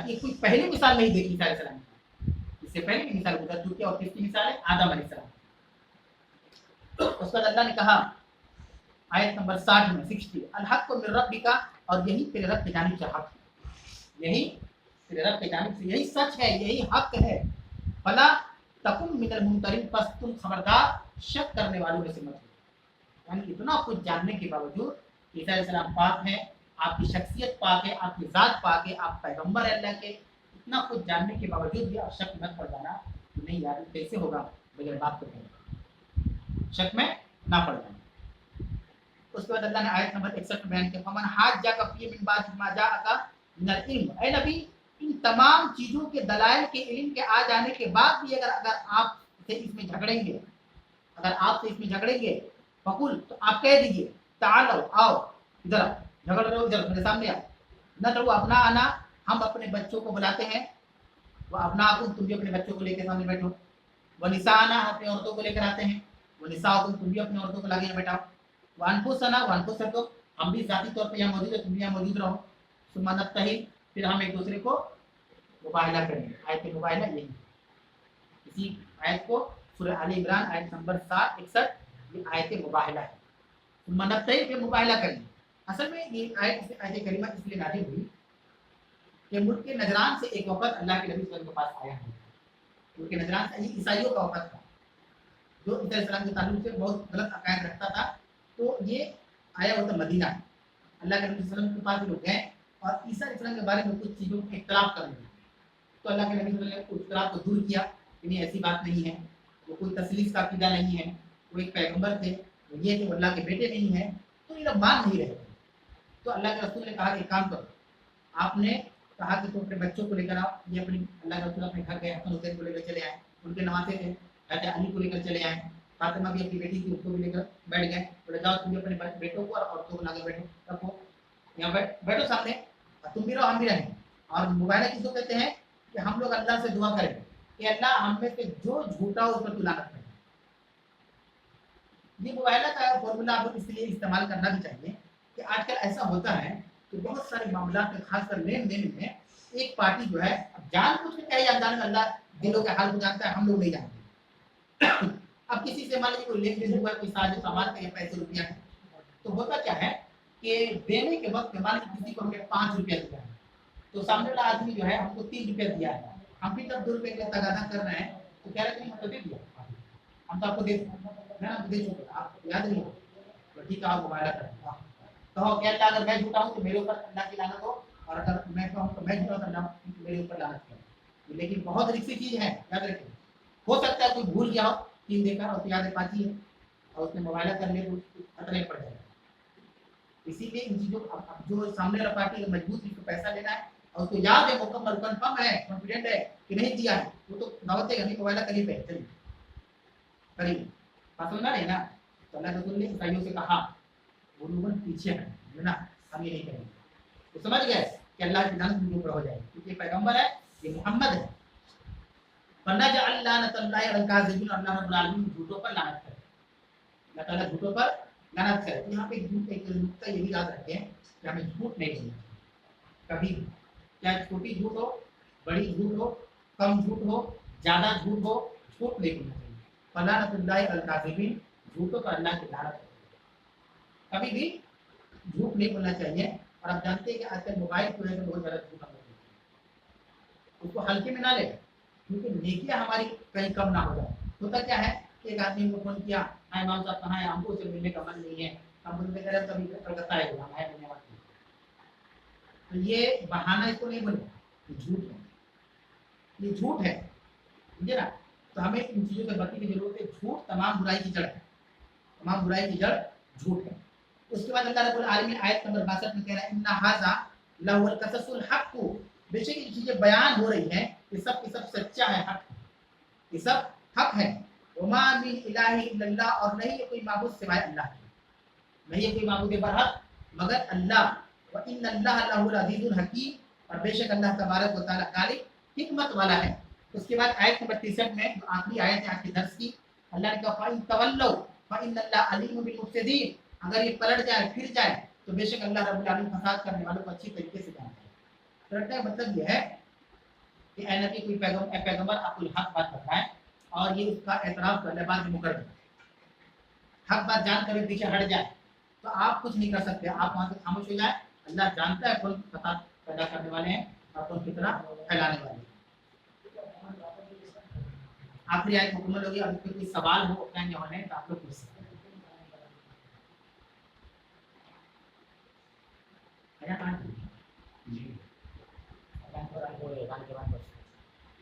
ये कोई पहली मिसाल नहीं देखी ईसा अलैहिस्सलाम की, इससे पहले की मिसाल गुजर चुकी है, और किसकी मिसाल है? आदम अलैहिस्सलाम। उसके बाद अल्लाह ने कहा आयत नंबर 60 में 60, अल हक़्क़ु मिन रब्बिका, और यही तेरे रब की जानिब से हक है, यही तेरे रब की जानिब से यही सच है, यही हक है। फला तकुन मिनल मुमतरिन, बस तुम खबरदार शक करने वालों में से मत हो। यानी इतना कुछ जानने के बावजूद ईसा अलैहिस्सलाम पाक है, आपकी शख्सियत पाक है, आपकी ज़ात पाक है, आप पैगंबर है अल्लाह के, इतना कुछ जानने के बावजूद भी आप शक मत पड़ जाना कि नहीं यार कैसे होगा बगैर बात को, शक में ना पड़ जाना। उसके बाद अल्लाह ने आयत नंबर 61 में बयान किया, फमन हाज्जा का फी मिन बाद मा जाअका मिनल इल्म, ऐ नबी इन तमाम चीज़ों के दलाइल के इल्म के आ जाने के बाद भी अगर आप से इसमें झगड़ेंगे, अगर आपसे इसमें झगड़ेंगे, फकुल, तो आप कह दीजिए तालो, आओ इधर, झगड़ रहे हो इधर मेरे सामने आओ। न तो वो अपना आना, हम अपने बच्चों को बुलाते हैं, वो अपना आकुन, तुम भी अपने बच्चों को लेकर सामने बैठो। वो निसा आना, अपने औरतों को लेकर आते हैं, वो निसा आकुन, तुम भी अपनी औरतों को लाके बैठाओ। वानफुसना वानफुसकुम, हम भी ज़ाती तौर पे यहाँ मौजूद है, तुम भी यहाँ मौजूद रहो। सुम्मा नब्तहिल, फिर हम एक दूसरे को मुबाहिला करेंगे। आयत मुबाहिला यही, इसी आयत को सूरह आले इमरान आयत नंबर 61 ये आयत मुबाहिला है। सुम्मा नब्तहिल, फिर मुबाहिला करेंगे। असल में ये आयत करीमा इसलिए नाज़िल हुई कि मुल्क के नजरान से एक वक्त अल्लाह के नबी सल्लल्लाहु अलैहि वसल्लम के पास आया है। मुल्क के नजरान से ईसाइयों का वक्त था, जो ईसा अलैहिस्सलाम के ताल्लुक से बहुत गलत अकायद रखता था। तो ये आया होता मदीना, अल्लाह के नबी सल्लल्लाहु अलैहि वसल्लम के पास लोग गए और ईसा अलैहिस्सलाम के बारे में कुछ चीज़ों को इख्तिलाफ कर लगे। तो अल्लाह के नबी सल्लल्लाहु अलैहि वसल्लम ने उस इख्तिलाफ को दूर किया कि नहीं ऐसी बात नहीं है, वो कोई तस्लीस का अकीदा नहीं है, वो एक पैगंबर थे, ये थे अल्लाह के बेटे नहीं है। तो ये लोग मान नहीं रहे। तो अल्लाह के रसूल ने कहा कि काम करो, आपने कहा कि तुम अपने बच्चों को लेकर आओ। ये अपनी अल्लाह के रसूल अपने घर गए, हसन हुसैन को लेकर चले आए, उनके नवासे थे, हज़रत अली को लेकर चले आए, फातिमा भी अपनी बेटी थी उसको भी लेकर बैठ गए, बोले जाओ तुम भी अपने बेटों को और औरतों को लाकर बैठो, रखो यहाँ बैठो सामने, और तुम भी रहो हम भी रहें। और मुबाइला किसको कहते हैं कि हम लोग अल्लाह से दुआ करें कि अल्लाह हम में से जो झूठा हो उस पर तू लानत करे। ये मुबाइला का फॉर्मूला आपको इसलिए इस्तेमाल करना भी चाहिए कि आजकल ऐसा होता है कि बहुत सारे मामला में खासकर लेन देन में एक पार्टी जो है जान कुछ के क्या अनजान अल्लाह दिलों के हाल को जानता है, हम लोग नहीं जानते। अब किसी से मान लीजिए कोई लेन देन हुआ, कोई साजो सामान का या पैसे रुपया है, तो होता क्या है कि देने के वक्त मान लीजिए किसी को हमने 5 रुपया दिया है, तो सामने वाला आदमी जो है हमको 3 रुपया दिया है, हम भी जब 2 रुपये के तगादा कर रहे हैं तो कह रहे हैं हमको दे दिया, हम तो आपको दे चुके, आप याद नहीं हो तो ठीक है आप मुबाइला करें। तो क्या अगर मैं झूठा हूँ तो मेरे ऊपर अल्लाह की लानत हो, और अगर मैं कहूँ तो मैं झूठा तो अल्लाह मेरे ऊपर लानत करे। लेकिन बहुत रिस्की चीज है, याद रखें। हो सकता है कोई भूल गया हो 3 देकर और याद पाची है और उसने मुबाइला कर लिया तो खतरे में पड़ जाएगा। इसीलिए इन चीजों जो सामने वाला पार्टी मजबूत जिसको पैसा लेना है और उसको याद है, मुकम्मल कंफर्म है, कॉन्फिडेंट है कि नहीं दिया है, वो तो दावत देगा नहीं मुबाइला करीब है, चलिए करीब बात समझ रहे ना। तो अल्लाह रसूल ने ईसाइयों से कहा वो लोग पीछे है ना, हम ये नहीं करेंगे। तो समझ गए कि अल्लाह की लानत उनके ऊपर हो जाएगी, क्योंकि पैगंबर है, ये मोहम्मद है। फनजअल लानतल्लाहि अलल काज़िबीन, अल्लाह रब्बुल आलमीन झूठों पर लानत करे, अल्लाह ताला झूठों पर लानत करे। तो यहाँ पे एक नुक्ता ये भी याद रखें कि हमें झूठ नहीं बोलना कभी, चाहे छोटी झूठ हो, बड़ी झूठ हो, कम झूठ हो, ज्यादा झूठ हो, झूठ नहीं बोलना चाहिए। फलानतुल्लाहि अलल काज़िबीन, झूठों पर अल्लाह की लानत, कभी भी झूठ नहीं बोलना चाहिए। और आप जानते हैं कि आजकल मोबाइल की वजह से बहुत ज्यादा झूठ होता है, उसको हल्के में ना ले, क्योंकि नेकियां हमारी कहीं कम ना हो जाए। होता क्या है कि एक आदमी को फोन किया, हाय इमाम साहब कहाँ है, हमको उससे मिलने का मन नहीं है, हम बोलते कह रहे कभी कलकत्ता है, हम है धन्यवाद। तो ये बहाना इसको नहीं बोले, झूठ है, ये झूठ है, समझे ना। तो हमें इन चीजों से बचने की जरूरत है। झूठ तमाम बुराई की जड़ है, तमाम बुराई की जड़ झूठ है। उसके बाद अल्लाह रब्बुल आलमीन आयत नंबर 62 में कह रहा है इन्ना हाज़ा लहुल कससुल हक़, बेशक ये चीजें बयान हो रही हैं ये सब सच्चा है, हक, ये सब हक है। वमा मिन इलाहि इल्लल्लाह, और नहीं है कोई माबूद सिवाय अल्लाह के, नहीं है कोई माबूद बरहक मगर अल्लाह। व इन्नल्लाह लहुल अज़ीज़ुल हकीम, और बेशक अल्लाह तबारक व तआला गालिब हिकमत वाला है। उसके बाद आयत नंबर 63 में जो आखिरी आयत है आज के दर्स की, अल्लाह ने कहा फ़इन तवल्लौ फ़इन्नल्लाह अलीमुम बिल मुफ़्सिदीन, अगर ये पलट जाए फिर जाए तो बेशक अल्लाह रब्बुल आलमीन फसाद करने वालों को अच्छी तरीके से जानता है। पलटने का मतलब यह है कि ऐ नबी कोई पैगंबर आपको हक बात बताए और ये उसका एतराफ करने बाद मुकर दे, हक बात जान कर पीछे हट जाए तो आप कुछ नहीं कर सकते, आप वहां से खामोश हो जाए। अल्लाह जानता है कौन फसाद पैदा करने वाले हैं और कौन कितना फैलाने वाले हैं। आखिरी आयत मुकम्मल होगी। अभी कोई सवाल हो अपने होने तो आप लोग पूछ सकते हैं।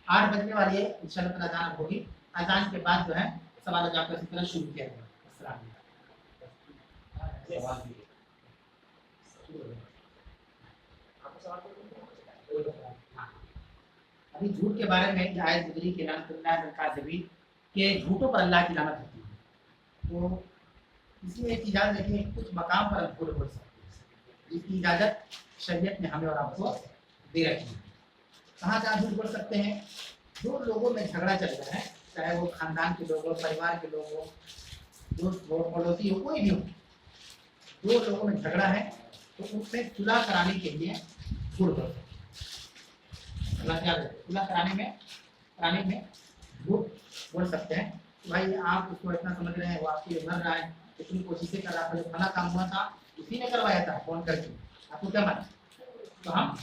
8 बजने वाली है, इंशाल्लाह ताला अजान होगी। अजान के बाद जो है सवाल जवाब का सिलसिला शुरू किया जाएगा। अस्सलाम वालेकुम। अभी झूठ के बारे में ये आयत गुजरी कि लानतुल्लाह अलल काज़िबीन, के झूठों पर अल्लाह की लानत होती है। तो इसलिए एक इजाजत है कि कुछ मकाम पर झूठ बोल सकते हैं, इसकी इजाजत शरीयत ने हमें और आपको दे रखी है। कहाँ कहाँ झूठ बोल सकते हैं? दो लोगों में झगड़ा चल रहा है, चाहे वो खानदान के लोग हो, परिवार के लोग हो, दोस्त हो, पड़ोसी हो, कोई भी हो, दो लोगों में झगड़ा है तो उसमें सुलह कराने के लिए झूठ बोल सकते हैं। सुलह कराने में झूठ बोल सकते हैं। भाई आप उसको इतना समझ रहे हैं, वो आपके लिए मर रहा है, इतनी कोशिशें कर रहा था, जो फला काम हुआ था उसी ने करवाया था फोन करके, आपको क्या माना? तो हम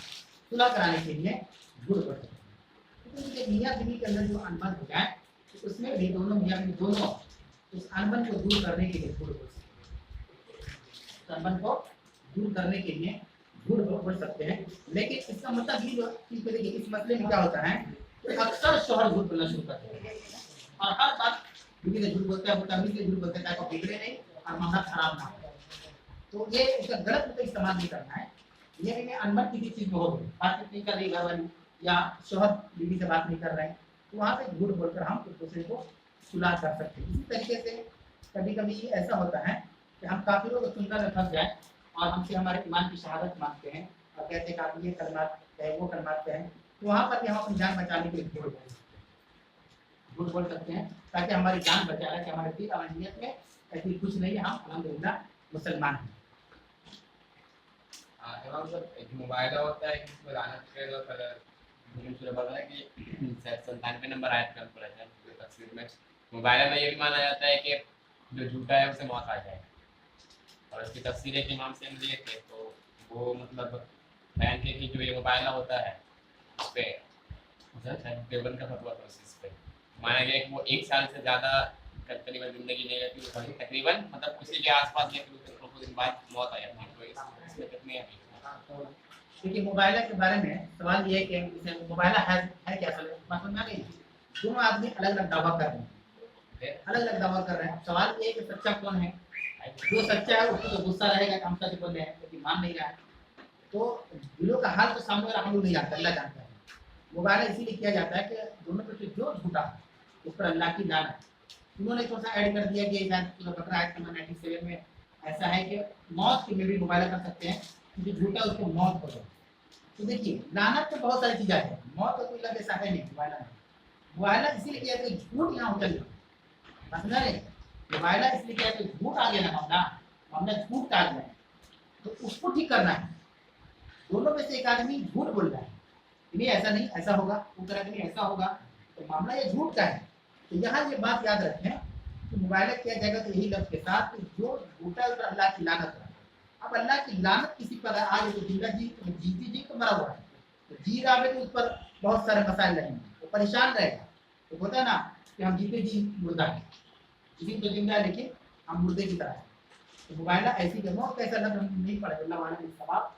सुलह कराने के लिए झूठ बोल सकते हैं। तो मियाँ बीवी के अंदर जो अनबन हो जाए तो उसमें भी दोनों मियाँ बीवी दोनों उस अनबन को दूर करने के लिए झूठ बोल सकते हैं। तो अनबन को दूर करने के लिए झूठ बोल सकते हैं। लेकिन इसका मतलब ये जो देखिए इस मसले में क्या होता है कि अक्सर शोहर झूठ बोलना शुरू करते हैं और हर बात बीवी से झूठ बोलते हैं, मुताबिक से झूठ बोलते हैं ताकि बिगड़े नहीं और मामला खराब ना हो। तो ये इसका गलत मतलब इस्तेमाल नहीं करना है। ये भी अनबन किसी चीज में हो गई, बातचीत नहीं कर रही घर वाली या शोहर बीवी से बात नहीं कर रहे हैं, तो वहाँ पे झूठ बोलकर हम एक दूसरे को सुलह कर सकते हैं। इसी तरीके से कभी कभी ऐसा होता है कि हम काफिरों को सुनकर में फंस जाए और हमसे हमारे ईमान की शहादत मांगते हैं और कहते हैं कि आप ये कलमात कहें वो कलमात कहें, तो वहाँ पर भी हम अपनी जान बचाने के लिए झूठ बोल सकते हैं ताकि हमारी जान बचा रहे कि हमारे दिल और नीयत में ऐसी कुछ नहीं है, हम अल्हम्दुलिल्लाह मुसलमान हैं। इमाम साहब एक मोबाइल होता है कि इसमें लानत के जो सूरह बकरा की 97 नंबर आयत में हम पढ़े हैं तफसीर में, मोबाइल में ये भी माना जाता है कि जो झूठा है उसे मौत आ जाएगी, और इसकी तफसीर एक इमाम से हम लिए थे तो वो मतलब बयान किए कि जो ये मोबाइल होता है उस पर देवबंद का फतवा था, उस पर माना गया कि वो 1 साल से ज़्यादा तकरीबन ज़िंदगी नहीं रहती, उसकी तकरीबन मतलब उसी के आसपास या फिर कुछ दिन बाद मौत आ जाती है, तो इसमें कितनी है? क्योंकि मोबाइल के बारे में सवाल ये है कि मोबाइल है क्या असल में समझ में आ गई। दोनों आदमी अलग अलग दावा कर रहे हैं, अलग अलग दावा कर रहे हैं। सवाल ये है कि सच्चा कौन है। जो सच्चा है उसको तो गुस्सा रहेगा कि हम सच बोल रहे हैं, लेकिन मान नहीं रहा है। तो दिलों का हाल तो सामने वाला हम लोग नहीं जानते, अल्लाह जानता है। मोबाइल इसीलिए किया जाता है कि दोनों में से जो झूठा उस पर अल्लाह की लानत। उन्होंने थोड़ा सा ऐड कर दिया कि बकरा आयत नंबर 97 में ऐसा है कि मौत के में भी मुबाइला कर सकते हैं, जो झूठा उसको मौत हो जाए। तो देखिए लानत में बहुत सारी चीजें हैं, मौत तो कोई लग ऐसा है नहीं मुबाइला में। मुबाइला इसीलिए किया कि झूठ यहाँ उतर गया, समझ रहे। मुबाइला इसलिए किया कि झूठ आ गया ना, मामला झूठ का आ गया, तो उसको ठीक करना है। दोनों में से एक आदमी झूठ बोल रहा है, नहीं ऐसा नहीं ऐसा होगा, दूसरा आदमी ऐसा होगा, तो मामला ये झूठ का है। तो यहाँ ये बात याद रखें कि मुबाइला किया जाएगा तो यही लफ्ज के साथ कि जो झूठा है अल्लाह की लानत है। अब अल्लाह की लानत किसी पर आज तो जिंदा जी तो जीती जी तो मरा हुआ है, तो जी रहा है तो उस पर बहुत सारे मसाइल रहेंगे, वो परेशान रहेगा। तो होता है ना कि हम जीते जी मुर्दा है, जीती तो जिंदा है लेकिन हम मुर्दे की तरह है। तो मुबाइला ऐसी जगह कैसा लफ्ज हम नहीं पढ़े अल्लाह वाले सवाब।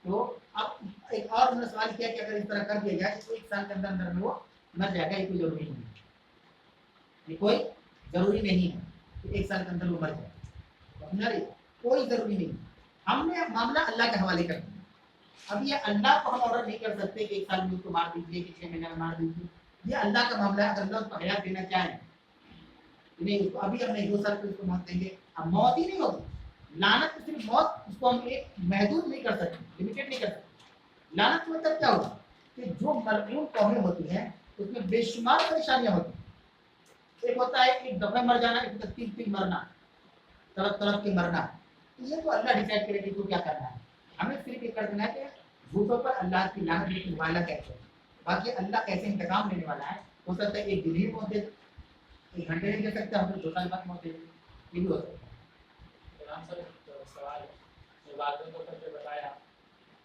तो अब एक और उन्होंने सवाल किया कि अगर इस तरह कर दिया जाए तो 1 साल के अंदर अंदर में वो मर जाएगा, ये कोई जरूरी नहीं है, ये कोई जरूरी नहीं है कि 1 साल के अंदर वो मर जाए, कोई जरूरी नहीं। हमने मामला अल्लाह के हवाले कर दिया। अब ये अल्लाह को हम ऑर्डर नहीं कर सकते कि 1 साल में उसको मार दीजिए कि 6 महीने में मार दीजिए, ये अल्लाह का मामला है। अगर अल्लाह उसको हयात देना चाहे नहीं उसको अभी हम नहीं 2 साल पे उसको मौत देंगे, अब मौत ही नहीं होगी। लानत तो सिर्फ मौत, उसको हम एक महदूद नहीं कर सकते, लिमिटेड नहीं कर सकते। लानत मतलब क्या होगा कि जो मलऊन कौमें होती हैं उसमें बेशुमार परेशानियां होती हैं। एक होता है एक दफा मर जाना, एक होता है 3 मरना, तड़प तड़प के मरना। तो ये तो अल्लाह डिसाइड करेगा कि क्या करना है। हमें सिर्फ ये कर देना है कि झूठों पर अल्लाह की लानत की मुबाइला कहते हैं, बाकी अल्लाह कैसे इंतकाम लेने वाला है। हो सकता है 1 दिन ही मौत दे, 1 घंटे नहीं दे सकते, हम 2 साल बाद मौत दे, ये भी हो सकता है। सवाल बातों को करके बताया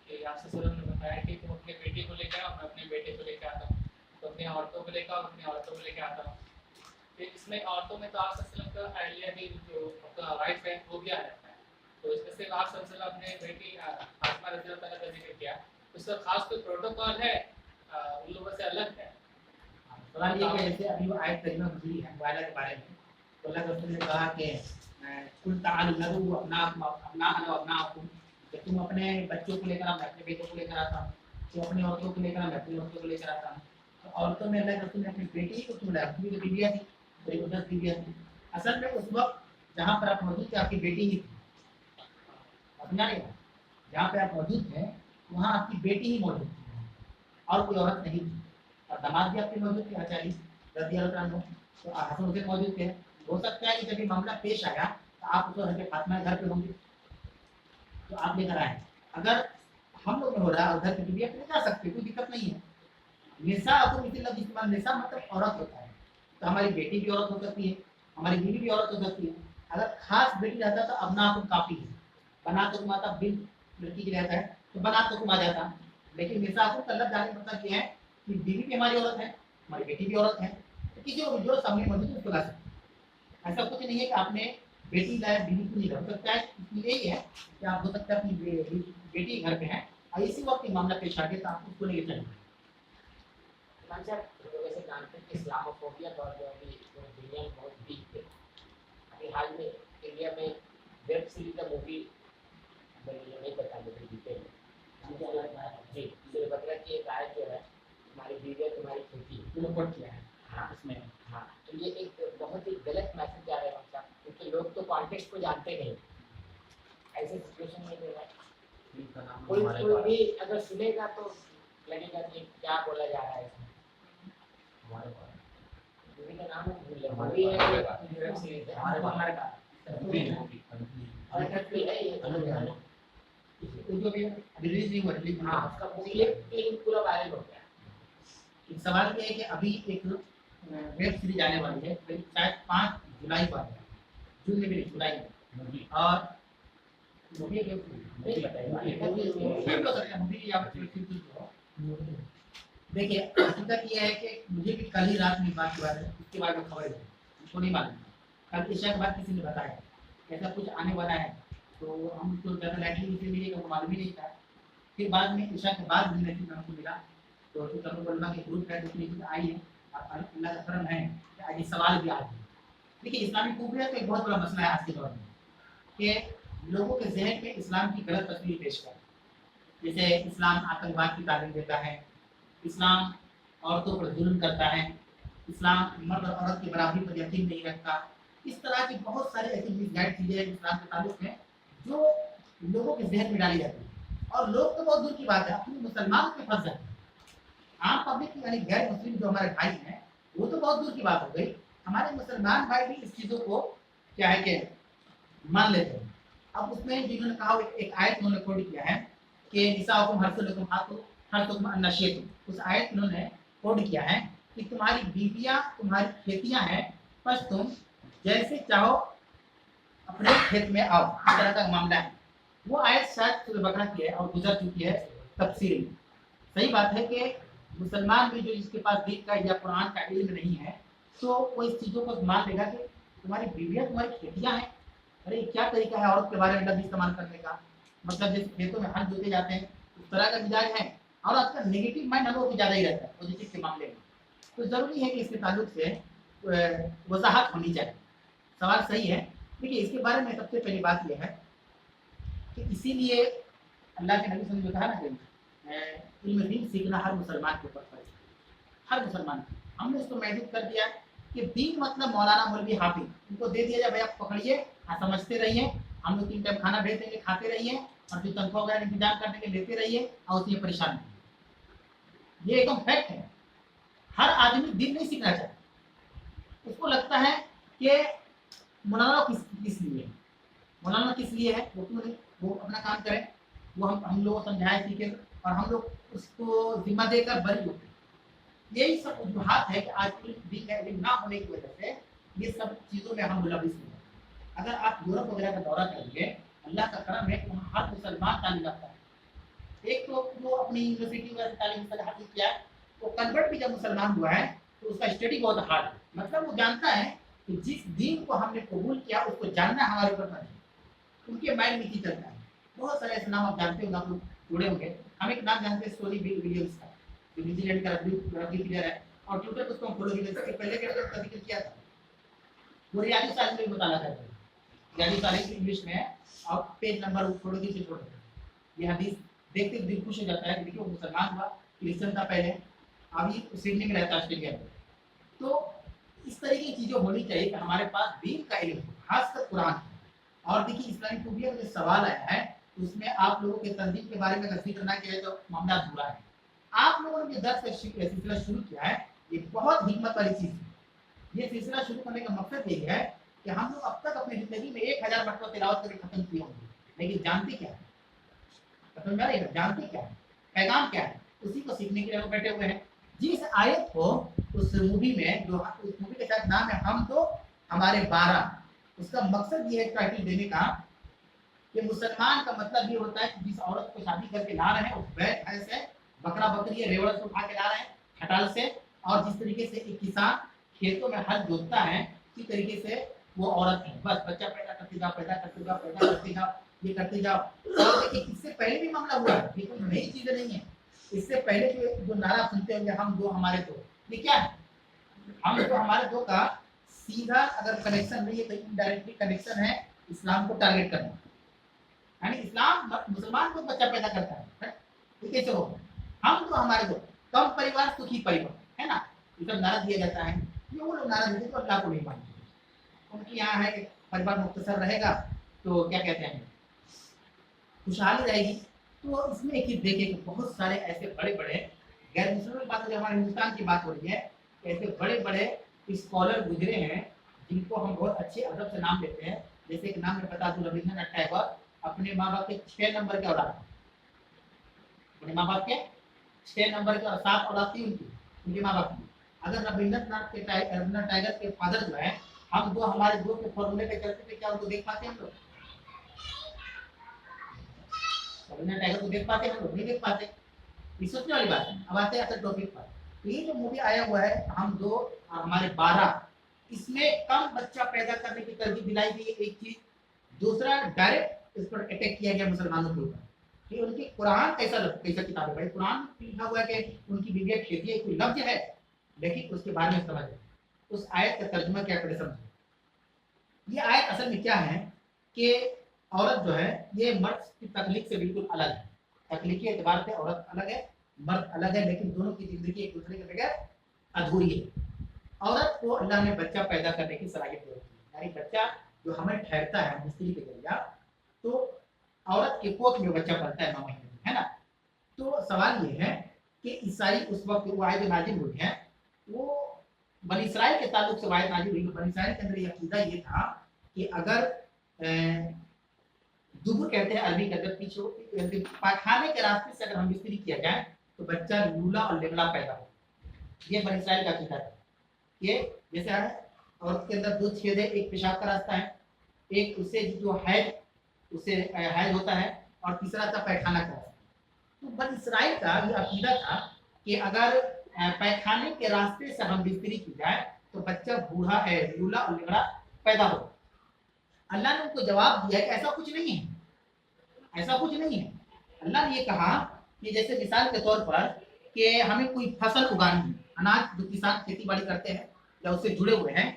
कि आपसे सल्लल्लाहु अलैहि वसल्लम ने बताया कि तुम अपने बेटे को लेकर आओ, मैं अपने बेटे को लेकर आता हूँ, तो अपनी औरतों को लेकर आओ, अपनी औरतों को लेकर आता हूँ। फिर इसमें औरतों में तो आप सल्लल्लाहु अलैहि वसल्लम का आइडिया भी जो आपका वाइफ है वो भी आ जाता है, तो इसमें से आप सल्लल्लाहु अलैहि वसल्लम अपने बेटी फातिमा रज़ियल्लाहु तआला का जिक्र किया, उसका खास कोई प्रोटोकॉल है उन लोगों से अलग है? सवाल ये कि जैसे अभी वो आयत करीमा गुजरी है मुबाइला के बारे में, तो अल्लाह के रसूल ने कहा कि कुल ताअलु नदू अपनाकुम, कि तुम अपने बच्चों को लेकर आओ, मैं अपने बेटों को लेकर आता हूँ, तुम अपनी औरतों को लेकर आओ, मैं अपनी औरतों को लेकर आता हूँ। तो औरतों में अल्लाह के रसूल ने अपनी बेटी को चुना, अपनी जो बीवियाँ थी करीब 10 बीवियाँ थी। असल में उस वक्त जहाँ पर आप मौजूद थे आपकी बेटी ही थी, समझा नहीं, जहाँ पे आप मौजूद थे वहाँ आपकी बेटी ही मौजूद थी और कोई औरत नहीं थी। और दामाद भी आपके मौजूद थे, आचार्य रज़ियल्लाहु अन्हु, तो हसन हुसैन मौजूद थे। हो सकता है कि जब ये मामला पेश आया तो आप उसको हजरत फातिमा घर पे होंगे तो आप लेकर आए। अगर हम लोग में हो रहा है उधर की बीवी अपने जा सकते, कोई दिक्कत नहीं है। निसा अकुम इसी लफ्ज़ इस्तेमाल, निसा मतलब औरत होता है, तो हमारी बेटी भी औरत हो सकती है, हमारी बीवी भी औरत हो सकती है। अगर खास बेटी रहता तो अपना अकुम काफी है, बना तो माता बिन लड़की के रहता है तो बना तो आ जाता। लेकिन निसा अकुम का लफ्ज़ जाने का मतलब ये है कि बीवी भी हमारी औरत है, हमारी बेटी भी औरत है, तो किसी को जो सामने मौजूद है उसको ला सकते। ऐसा कुछ नहीं है कि आपने बेटी लाया बीवी को नहीं ला सकता है। इसलिए यही है कि आप हो सकता है अपनी बेटी घर पे है और इसी वक्त मामला पेश आ गया तो आप उसको नहीं चलेंगे। वैसे जानते हैं कि इस्लामोफोबिया दौर जो अभी दुनिया में बहुत वीक है। अभी हाल में इंडिया में वेब सीरीज का मूवी बनी है, नहीं पता मुझे डिटेल जी, सूरह बकरा की एक आयत जो है हमारी बीवी तुम्हारी खेती रिपोर्ट किया है। हाँ उसमें हाँ, तो ये एक बहुत ही गलत मैसेज जा रहा है मतलब, क्योंकि लोग तो कॉन्टेक्स्ट को जानते नहीं ऐसे सिचुएशन में जो है इनका नाम कोई हमारे कोई पास भी अगर सुनेगा तो लगेगा कि क्या बोला जा रहा है इसमें। हमारे पास मूवी का नाम भूल गया, हमारे मूवी है पास- कि वेब सीरीज है हमारे पास- अमेरिका और कंट्री है ये जो भी रिलीज नहीं हुआ रिलीज हाँ उसका क्लिप पूरा वायरल हो गया। एक सवाल ये है कि अभी एक वेब सीरीज आने वाली है शायद 5 जुलाई को आएगा, जून में भी नहीं, जुलाई में। और मूवी है नहीं पता है मूवी हो सकता है, मूवी या फिर सीरीज हो। देखिए हकीकत ये है कि मुझे भी कल ही रात में बात हुआ है, उसके बाद में खबर है मुझको नहीं मालूम। कल ईशा के बाद किसी ने बताया ऐसा कुछ आने वाला है, तो हम तो ज़्यादा लाइटली इसे मिलेगा वो मालूम ही नहीं था। फिर बाद में ईशा के बाद भी मैसेज हमको मिला, तो तरुण के ग्रुप है उसमें चीज़ आई है। अल्लाह का करम है कि आज ये सवाल भी आ गए। देखिए इस्लामी खूबियत तो एक बहुत बड़ा मसला है आज के दौर में कि लोगों के जहन में इस्लाम की गलत तस्वीर पेश कर, जैसे इस्लाम आतंकवाद की तालीम देता है, इस्लाम औरतों पर जुल्म करता है, इस्लाम मर्द और औरत की बराबरी पर यकीन नहीं रखता। इस तरह की बहुत सारी ऐसी मिसगाइड चीज़ें हैं इस्लाम के ताल्लुक में जो लोगों के जहन में डाली जाती है। और लोग तो बहुत दूर की बात है, अपने मुसलमान पे फंस जाते हैं। आम पब्लिक यानी गैर मुस्लिम जो हमारे भाई हैं वो तो बहुत दूर की बात हो गई, हमारे मुसलमान भाई भी इस चीज़ों को क्या है कि मान लेते हैं। अब उसमें जिन्होंने कहा एक आयत उन्होंने कोट किया है कि निसाउकुम हर्सुलकुम हर्सुकुम अन्नशेतुम, उस आयत उन्होंने कोट किया है कि तुम्हारी बीवियां तुम्हारी खेतियां हैं, बस तुम जैसे चाहो अपने खेत में आओ, इस तरह का मामला है। वो आयत शायद सूरह बकरा की है और गुजर चुकी है तफसीर में। सही बात है कि मुसलमान भी जो जिसके पास दीन का या कुरान का इल्म नहीं है तो वो इस चीज़ों को मान लेगा कि तुम्हारी बीवियां तुम्हारी खेतियां हैं। अरे क्या तरीका है औरत के बारे में लफ्ज़ इस्तेमाल करने का, मतलब जैसे खेतों में हल जोते जाते हैं उस तरह का मिजाज है। और आजकल नेगेटिव माइंड हम लोगों को ज़्यादा ही रहता है पॉजिटिव के मामले में, तो ज़रूरी है कि इसके ताल्लुक से वजाहत होनी चाहिए। सवाल सही है। देखिए इसके बारे में सबसे पहली बात यह है कि इसीलिए अल्लाह के नबी ने कहा ना कि इल्म दीन सीखना हर मुसलमान के ऊपर फर्ज है, हर मुसलमान। हमने इसको महदूद कर दिया कि दीन मतलब मौलाना मौलवी हाफिज, उनको दे दिया जाए भाई आप पकड़िए, आप समझते रहिए, हम लोग 3 टाइम खाना भेज देंगे, खाते रहिए और जो तनख्वाह वगैरह इंतजाम कर देंगे लेते रहिए और उसमें परेशान नहीं। ये एकदम फैक्ट है। हर आदमी दीन नहीं सीखना चाहता, उसको लगता है कि मौलाना किस लिए, मौलाना किस लिए है, वो क्यों नहीं, वो अपना काम करें, वो हम लोग समझाए सीखे और हम लोग उसको जिम्मा देकर बरी होते। यही सब वजूहात है कि आज दीन का इल्म ना होने की वजह से ये सब चीज़ों में हम मुलविस हैं। अगर आप यूरोप वगैरह का दौरा करेंगे, अल्लाह का करम है कि वहाँ हर मुसलमान तालीम रखता है। एक तो वो अपनी यूनिवर्सिटी में तालीम हासिल किया है, वो कन्वर्ट भी जब मुसलमान हुआ है तो उसका स्टडी बहुत हार्ड है, मतलब वो जानता है कि जिस दीन को हमने कबूल किया उसको जानना हमारे ऊपर फर्ज है। उनके माइंड में चीज चलता है। बहुत सारे ऐसे नाम आप जानते हो, आप लोग जुड़े होंगे। हम एक नाम जानते हैं स्टोरी विलियम्स का, जो न्यूजीलैंड का रग्बी प्लेयर है और ट्विटर पर उसको हम फॉलो भी करते हैं। पहले के का जिक्र किया था, वो रियादी सालिम में बताया था, रियादी सालिम इंग्लिश में है और पेज नंबर फोटो की छोड़ देते हैं। ये हदीस देखते दिल खुश हो जाता है कि देखिए वो मुसलमान हुआ, क्रिश्चियन था पहले, अभी सिडनी में रहता है ऑस्ट्रेलिया में। तो इस तरह की चीज़ें होनी चाहिए कि हमारे पास दीन का इल्म हो, खासकर कुरान। और देखिए इस्लामी खूबियत में जो सवाल आया है उसमें आप लोगों के तंजीम के बारे में अगर जिक्र ना किया जाए तो मामला अधूरा है। आप लोगों ने जो 10 का सिलसिला शुरू किया है ये बहुत हिम्मत वाली चीज़ है। ये सिलसिला शुरू करने का मकसद यही है कि हम लोग अब तक अपनी ज़िंदगी में 1000 मरतबा तिलावत करके खत्म किए होंगे, लेकिन जानते क्या है, समझ रहे हैं, जानते क्या है, पैगाम क्या है, उसी को सीखने के लिए लोग बैठे हुए हैं। जिस आयत को उस मूवी में, जो उस मूवी के साथ नाम है हम तो हमारे 12, उसका मकसद ये है टाइटल देने का कि मुसलमान का मतलब ये होता है कि जिस औरत को शादी करके ला रहे हैं उस बैल भैंस है, बकरा बकरी रेवड़ से उठा के ला रहे हैं खटाल से, और जिस तरीके से एक किसान खेतों में हल जोतता है इसी तरीके से वो औरत है। बस बच्चा पैदा करते जाओ, पैदा करते जाओ, पैदा करते जाओ, ये करते जाओ। और देखिए इससे पहले भी मामला हुआ है, ये कोई नई चीजें नहीं है। इससे पहले जो नारा सुनते होंगे हम दो हमारे दो, ये क्या है, हम दो हमारे दो का सीधा अगर कनेक्शन नहीं है तो इनडायरेक्टली कनेक्शन है इस्लाम को टारगेट करना। यानी इस्लाम मुसलमान को बच्चा पैदा करता है, तो कैसे होगा, हम तो हमारे दो, कम परिवार सुखी परिवार, है ना, ये सब नारा दिया जाता है। ये वो लोग नारा देते तो अल्लाह को नहीं मानते, उनकी यहाँ है कि परिवार मुख्तसर रहेगा तो क्या कहते हैं खुशहाली रहेगी। तो इसमें एक चीज देखें कि बहुत सारे ऐसे बड़े बड़े गैर मुस्लिम की बात, हमारे हिंदुस्तान की बात हो रही है, ऐसे बड़े बड़े स्कॉलर गुजरे हैं जिनको हम बहुत अच्छे अदब से नाम लेते हैं। जैसे एक नाम मैं बता दूं, रविंद्रनाथ टैगोर अपने माँ बाप के 6 नंबर के औलाद, अपने माँ बाप के 6 नंबर के और 7 औलाद थी उनकी, उनके माँ बाप की। अगर रविंद्रनाथ टैगोर के फादर जो है, हम दो हमारे दो के फॉर्मूले पे चलते थे, क्या उनको देख पाते हम लोग? रविंद्रनाथ टैगोर को देख पाते हम लोग? नहीं देख पाते। ये सोचने वाली बात है। अब आते हैं असल टॉपिक पर। तो ये जो मूवी आया हुआ है हम दो और हमारे 12, इसमें कम बच्चा पैदा करने की तरजीह दिलाई गई है, एक चीज। दूसरा, डायरेक्ट इस पर अटैक किया गया मुसलमानों के ऊपर कि उनकी कुरान कैसा किताब है भाई। कुरान में लिखा हुआ है कि उनकी बीवियां खेती है, कोई लफ्ज है, लेकिन उसके बारे में समझ उस आयत का तर्जुमा क्या करे समझे। ये आयत असल में क्या है कि औरत जो है ये मर्द की तकलीफ से बिल्कुल अलग है। तकलीफी एतबार से औरत अलग है, मर्द अलग है, लेकिन दोनों की जिंदगी एक दूसरे के बगैर अधूरी है। औरत को अल्लाह ने बच्चा पैदा करने की सलाहियत दी है, यानी बच्चा जो हमें ठहरता है मिस्त्री के जरिया, तो औरत के कोख में बच्चा पलता है 9 महीने में, है ना। तो सवाल ये है कि ईसाई उस वक्त वो आयत नाजिल हुई है, वो बनी इसराइल के ताल्लुक से आयत नाजिल हुई। बनी इसराइल के अंदर ये अकीदा ये था कि अगर दुबुर कहते हैं अरबी के अंदर, पीछे पाखाने के रास्ते से अगर हम मिस्त्री किया जाए तो बच्चा लूला और लिगड़ा पैदा हो। ये बनी इसराइल का अकीदा है। ये जैसे है औरत के अंदर 2 छेद है, एक पेशाब का रास्ता है, एक उससे जो हैज होता है, और तीसरा था पैखाना का रास्ता। तो बनी इसराइल का ये अकीदा था कि अगर पैखाने के रास्ते से हम मिस्त्री की जाए तो बच्चा बूढ़ा है, लूला और लिगड़ा पैदा हो। अल्लाह ने उनको जवाब दिया कि ऐसा कुछ नहीं है, ऐसा कुछ नहीं है। अल्लाह ने ये कहा कि जैसे मिसाल के तौर पर कि हमें कोई फसल उगानी है, अनाज जो किसान खेती बाड़ी करते हैं या उससे जुड़े हुए हैं,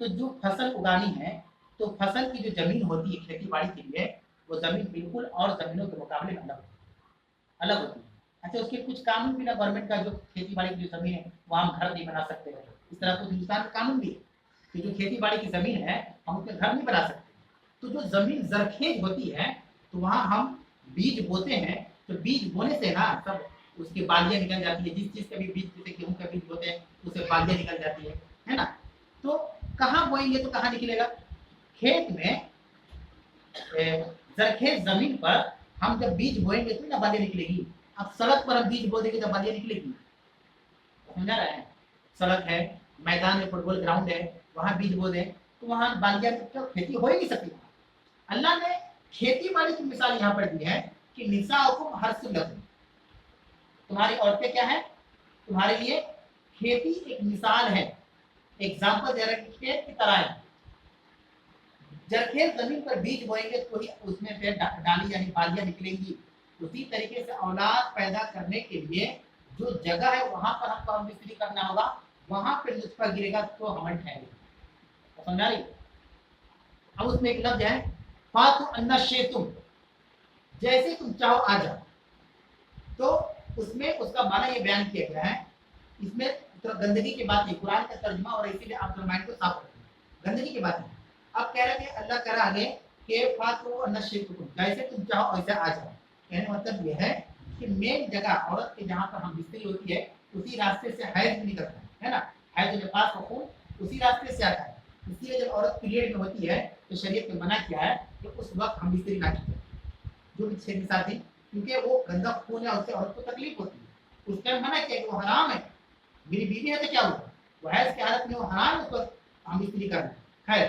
तो जो फसल उगानी है तो फसल की जो जमीन होती है खेती बाड़ी के लिए, वो जमीन बिल्कुल और जमीनों के मुकाबले में अलग होती है। अच्छा, उसके कुछ कानून भी ना, गवर्नमेंट का जो खेती बाड़ी की जो जमीन है वहाँ हम घर नहीं बना सकते हैं, इस तरह तो हिंदुस्तान का कानून भी है कि जो खेती बाड़ी की जमीन है हम उसमें घर नहीं बना सकते। तो जो जमीन जरखेज होती है तो वहाँ हम बीज बोते हैं, तो बीज बोने से ना सब उसकी बालियां निकल जाती है। जिस चीज का भी बीज, जैसे गेहूं का बीज बोते हैं उससे बालियां निकल जाती है ना। तो कहाँ बोएंगे तो कहाँ निकलेगा? खेत में जरखेज जमीन पर हम जब बीज बोएंगे तो ना बालियां निकलेगी। अब सड़क पर हम बीज बो देंगे तो बालियां निकलेगी, समझा रहे हैं? सड़क है, मैदान में फुटबॉल ग्राउंड है, वहां बीज बो दें तो वहां बालियां तो खेती हो ही नहीं सकती। अल्लाह ने खेती बाड़ी की मिसाल यहाँ पर दी है कि निसाउकुम हर्सुल लकुम, तुम्हारी औरतें क्या है? तुम्हारे लिए खेती एक मिसाल है, एग्जाम्पल दे रहे हैं, खेत की तरह है। जरखेज जमीन पर बीज बोएंगे तो ही उसमें से डाली यानी बालियां निकलेंगी। उसी तरीके से औलाद पैदा करने के लिए जो जगह है वहां पर हमको हम मिस्त्री करना होगा, वहां पर नुस्खा गिरेगा तो हमल ठहरेगा। समझा रही? अब उसमें एक लफ्ज है फातु अन्ना शेतुम, जैसे तुम चाहो आ जाओ। तो उसमें उसका माना ये बयान किया गया है। इसमें तो गंदगी की बात नहीं, कुरान का तर्जुमा और इसीलिए आप माइंड को साफ रखें, गंदगी की बात नहीं। अब कह रहे हैं अल्लाह कह रहा आगे कि फातु अन्ना शेतुम, जैसे तुम चाहो ऐसे आ जाओ। कहने मतलब यह है कि मेन जगह औरत के जहाँ पर हम बिस्तरी होती है उसी रास्ते से हैज भी निकलता है ना, हैज के पास का खून उसी रास्ते से आता है। इसलिए जब औरत पीरियड में होती है तो शरीयत ने मना किया है कि उस वक्त हम बिस्तरी ना कीजिए, जो भी छेद साथी, क्योंकि वो गंदा खून है, उससे औरत को तकलीफ होती है। उस टाइम मना किया कि वो हराम है, मेरी बीवी है तो क्या हुआ, वो हैज की हालत में वो हराम है, उस वक्त हम बिस्तरी करना। खैर,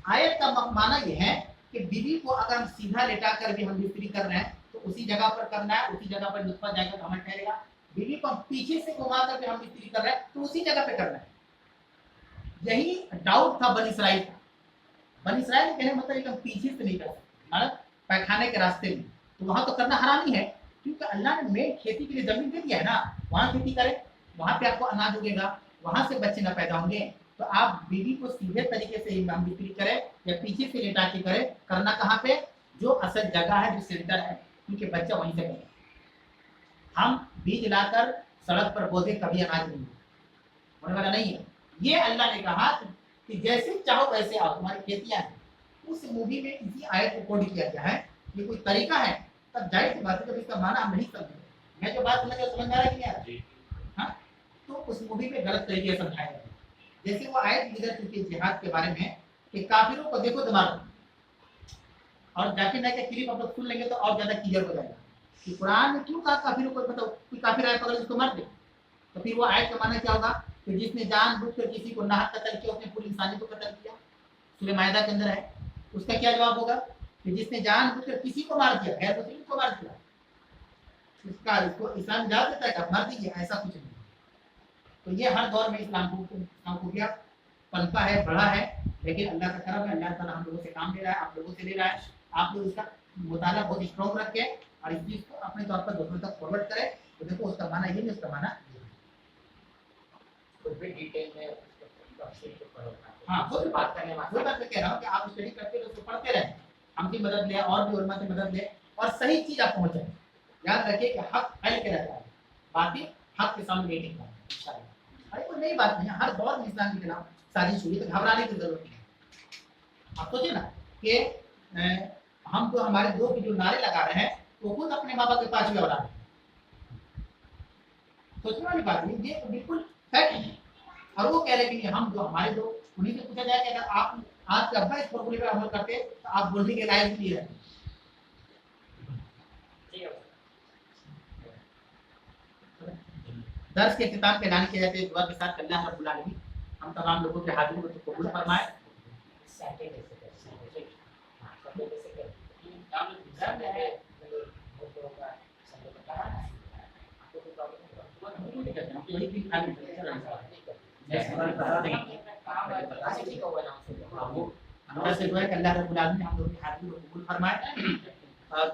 आयत का माना यह है कि बीवी को अगर हम सीधा लेटा कर भी हम बिस्तरी कर रहे हैं तो उसी जगह पर करना है, उसी जगह पर नुस्खा जाएगा तो हमें ठहरेगा। बीवी को हम पीछे से घुमा कर भी हम बिस्तरी कर रहे हैं तो उसी जगह पे करना है। यही डाउट था बनी इसराइल का। बनी इसराइल कहने मतलब हम पीछे से नहीं कर सकते, मतलब पैखाने के रास्ते में, तो वहां तो करना हराम ही है, क्योंकि अल्लाह ने मेन खेती के लिए जमीन दे दिया है ना, वहां खेती करें, वहां पे आपको अनाज उगेगा, वहां से बच्चे ना पैदा होंगे। तो आप बीवी को सीधे तरीके से हम बिक्री करें या पीछे से लेटा के करें, करना कहाँ पे? जो असल जगह है, जो सेंटर है, क्योंकि बच्चा वहीं से बनेगा। हम बीज लाकर सड़क पर बोधे कभी अनाज नहीं होने वाला नहीं है। ये अल्लाह ने कहा कि जैसे चाहो वैसे आओ, तुम्हारी खेतियां हैं। उस मूवी में इसी आयत को कोड किया गया है ये कोई तरीका है, तब जाहिर सी बात है जब इसका माना हम नहीं समझे। मैं जो बात समझ आ रहा है कि नहीं आ रहा? हाँ, तो उस मूवी में गलत तरीके से समझाया गया। जैसे वो आयत गुजर चुकी है जिहाद के बारे में कि काफिरों को देखो दिमाग, और जाकिर नाइक का क्लिप आप लोग सुन लेंगे तो और ज्यादा क्लियर हो जाएगा कि कुरान ने क्यों कहा काफिरों को, बताओ कोई काफिर आए पकड़ उसको मार दे, तो फिर वो आयत का माना क्या होगा कि जिसने जानबूझकर किसी को नाहक कत्ल किया उसने पूरी इंसानियत को कत्ल किया, सूरह माइदा के अंदर है। उसका क्या जवाब होगा कि जिसने जानबूझकर किसी को मार दिया, गैर मुस्लिम को मार दिया, इसको इस्लाम इजाजत देता है कि आप मार दीजिए, ऐसा कुछ नहीं। तो ये हर दौर में इस्लाम को क्या पनपा है, बढ़ा है, लेकिन अल्लाह का करम है, अल्लाह ताला हम लोगों से काम ले रहा है, आप लोगों से ले रहा है। आप लोग इसका मुताला बहुत स्ट्रॉन्ग रखे और इस चीज को अपने तौर पर दूसरों तक फॉरवर्ड करें, तो देखो उसका माना ये नहीं, उसका माना ये है। तो फिर डिटेल में उसको तफसील से पढ़ो। हाँ, वो उससे बात करने में वही बात मैं कह रहा हूँ कि आप स्टडी करते रहे, उसको पढ़ते रहें, हमसे मदद लें और भी उलमा से मदद लें और सही चीज आप पहुंचाएं। याद रखिए कि हक फैल के रहता है, बातें हक के सामने नहीं टिकता है इंशाल्लाह। अरे कोई नई बात नहीं है, हर दौर में इस्लाम के खिलाफ साजिश हुई, तो घबराने की जरूरत नहीं है। आप सोचिए ना कि हम तो हमारे दो की जो नारे लगा रहे हैं वो खुद अपने माँ बाप के पास भी औलाद है, सोचने वाली बात नहीं, ये तो बिल्कुल फैक्ट है। और वो कह रहे कि नहीं, हम जो हमारे दो, उन्हीं से पूछा जाए कि अगर आप आपके अब्बा इस फॉर्मूले पर अमल करते तो आप बोलने के लायक भी रहते। दर्स के इख्तिताम पे ऐलान किया जाता है दुआ के साथ, अल्लाह रब्बुल आलमीन हम तमाम लोगों के हाजिरी को तो कबूल फरमाए। सैटरडे से कर सैटरडे, हां सैटरडे से कर सैटरडे बहुत होगा संडे को कहा आपको कोई प्रॉब्लम नहीं यही भी खाली अच्छा ठीक होगा ना अल्लाह से दुआ है कि अल्लाह रब्बुल आलमीन हम लोगों की हाजिरी को कबूल फरमाए, और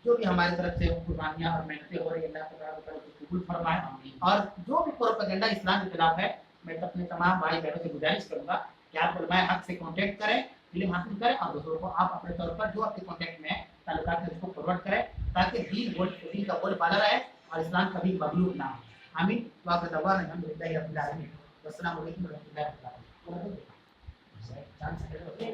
जो भी हमारी तरफ से कुर्बानियां और मेहनतें हो रही है अल्लाह तआला को कबूल फरमाए। और जो भी प्रोपेगेंडा इस्लाम के खिलाफ है, मैं तो अपने तमाम भाई बहनों से गुजारिश करूंगा कि आप उलमाए हक से कांटेक्ट करें, इल्म हासिल करें और दूसरों को आप अपने तौर पर जो आपके कांटेक्ट में है ताल्लुकात है उसको फॉरवर्ड करें, ताकि दीन का बोल बाला रहे और इस्लाम कभी मगलूब ना हो। आमीन। वाक़ दवाना अल्हम्दुलिल्लाहि रब्बिल आलमीन। अस्सलामु अलैकुम व रहमतुल्लाहि व बरकातहू।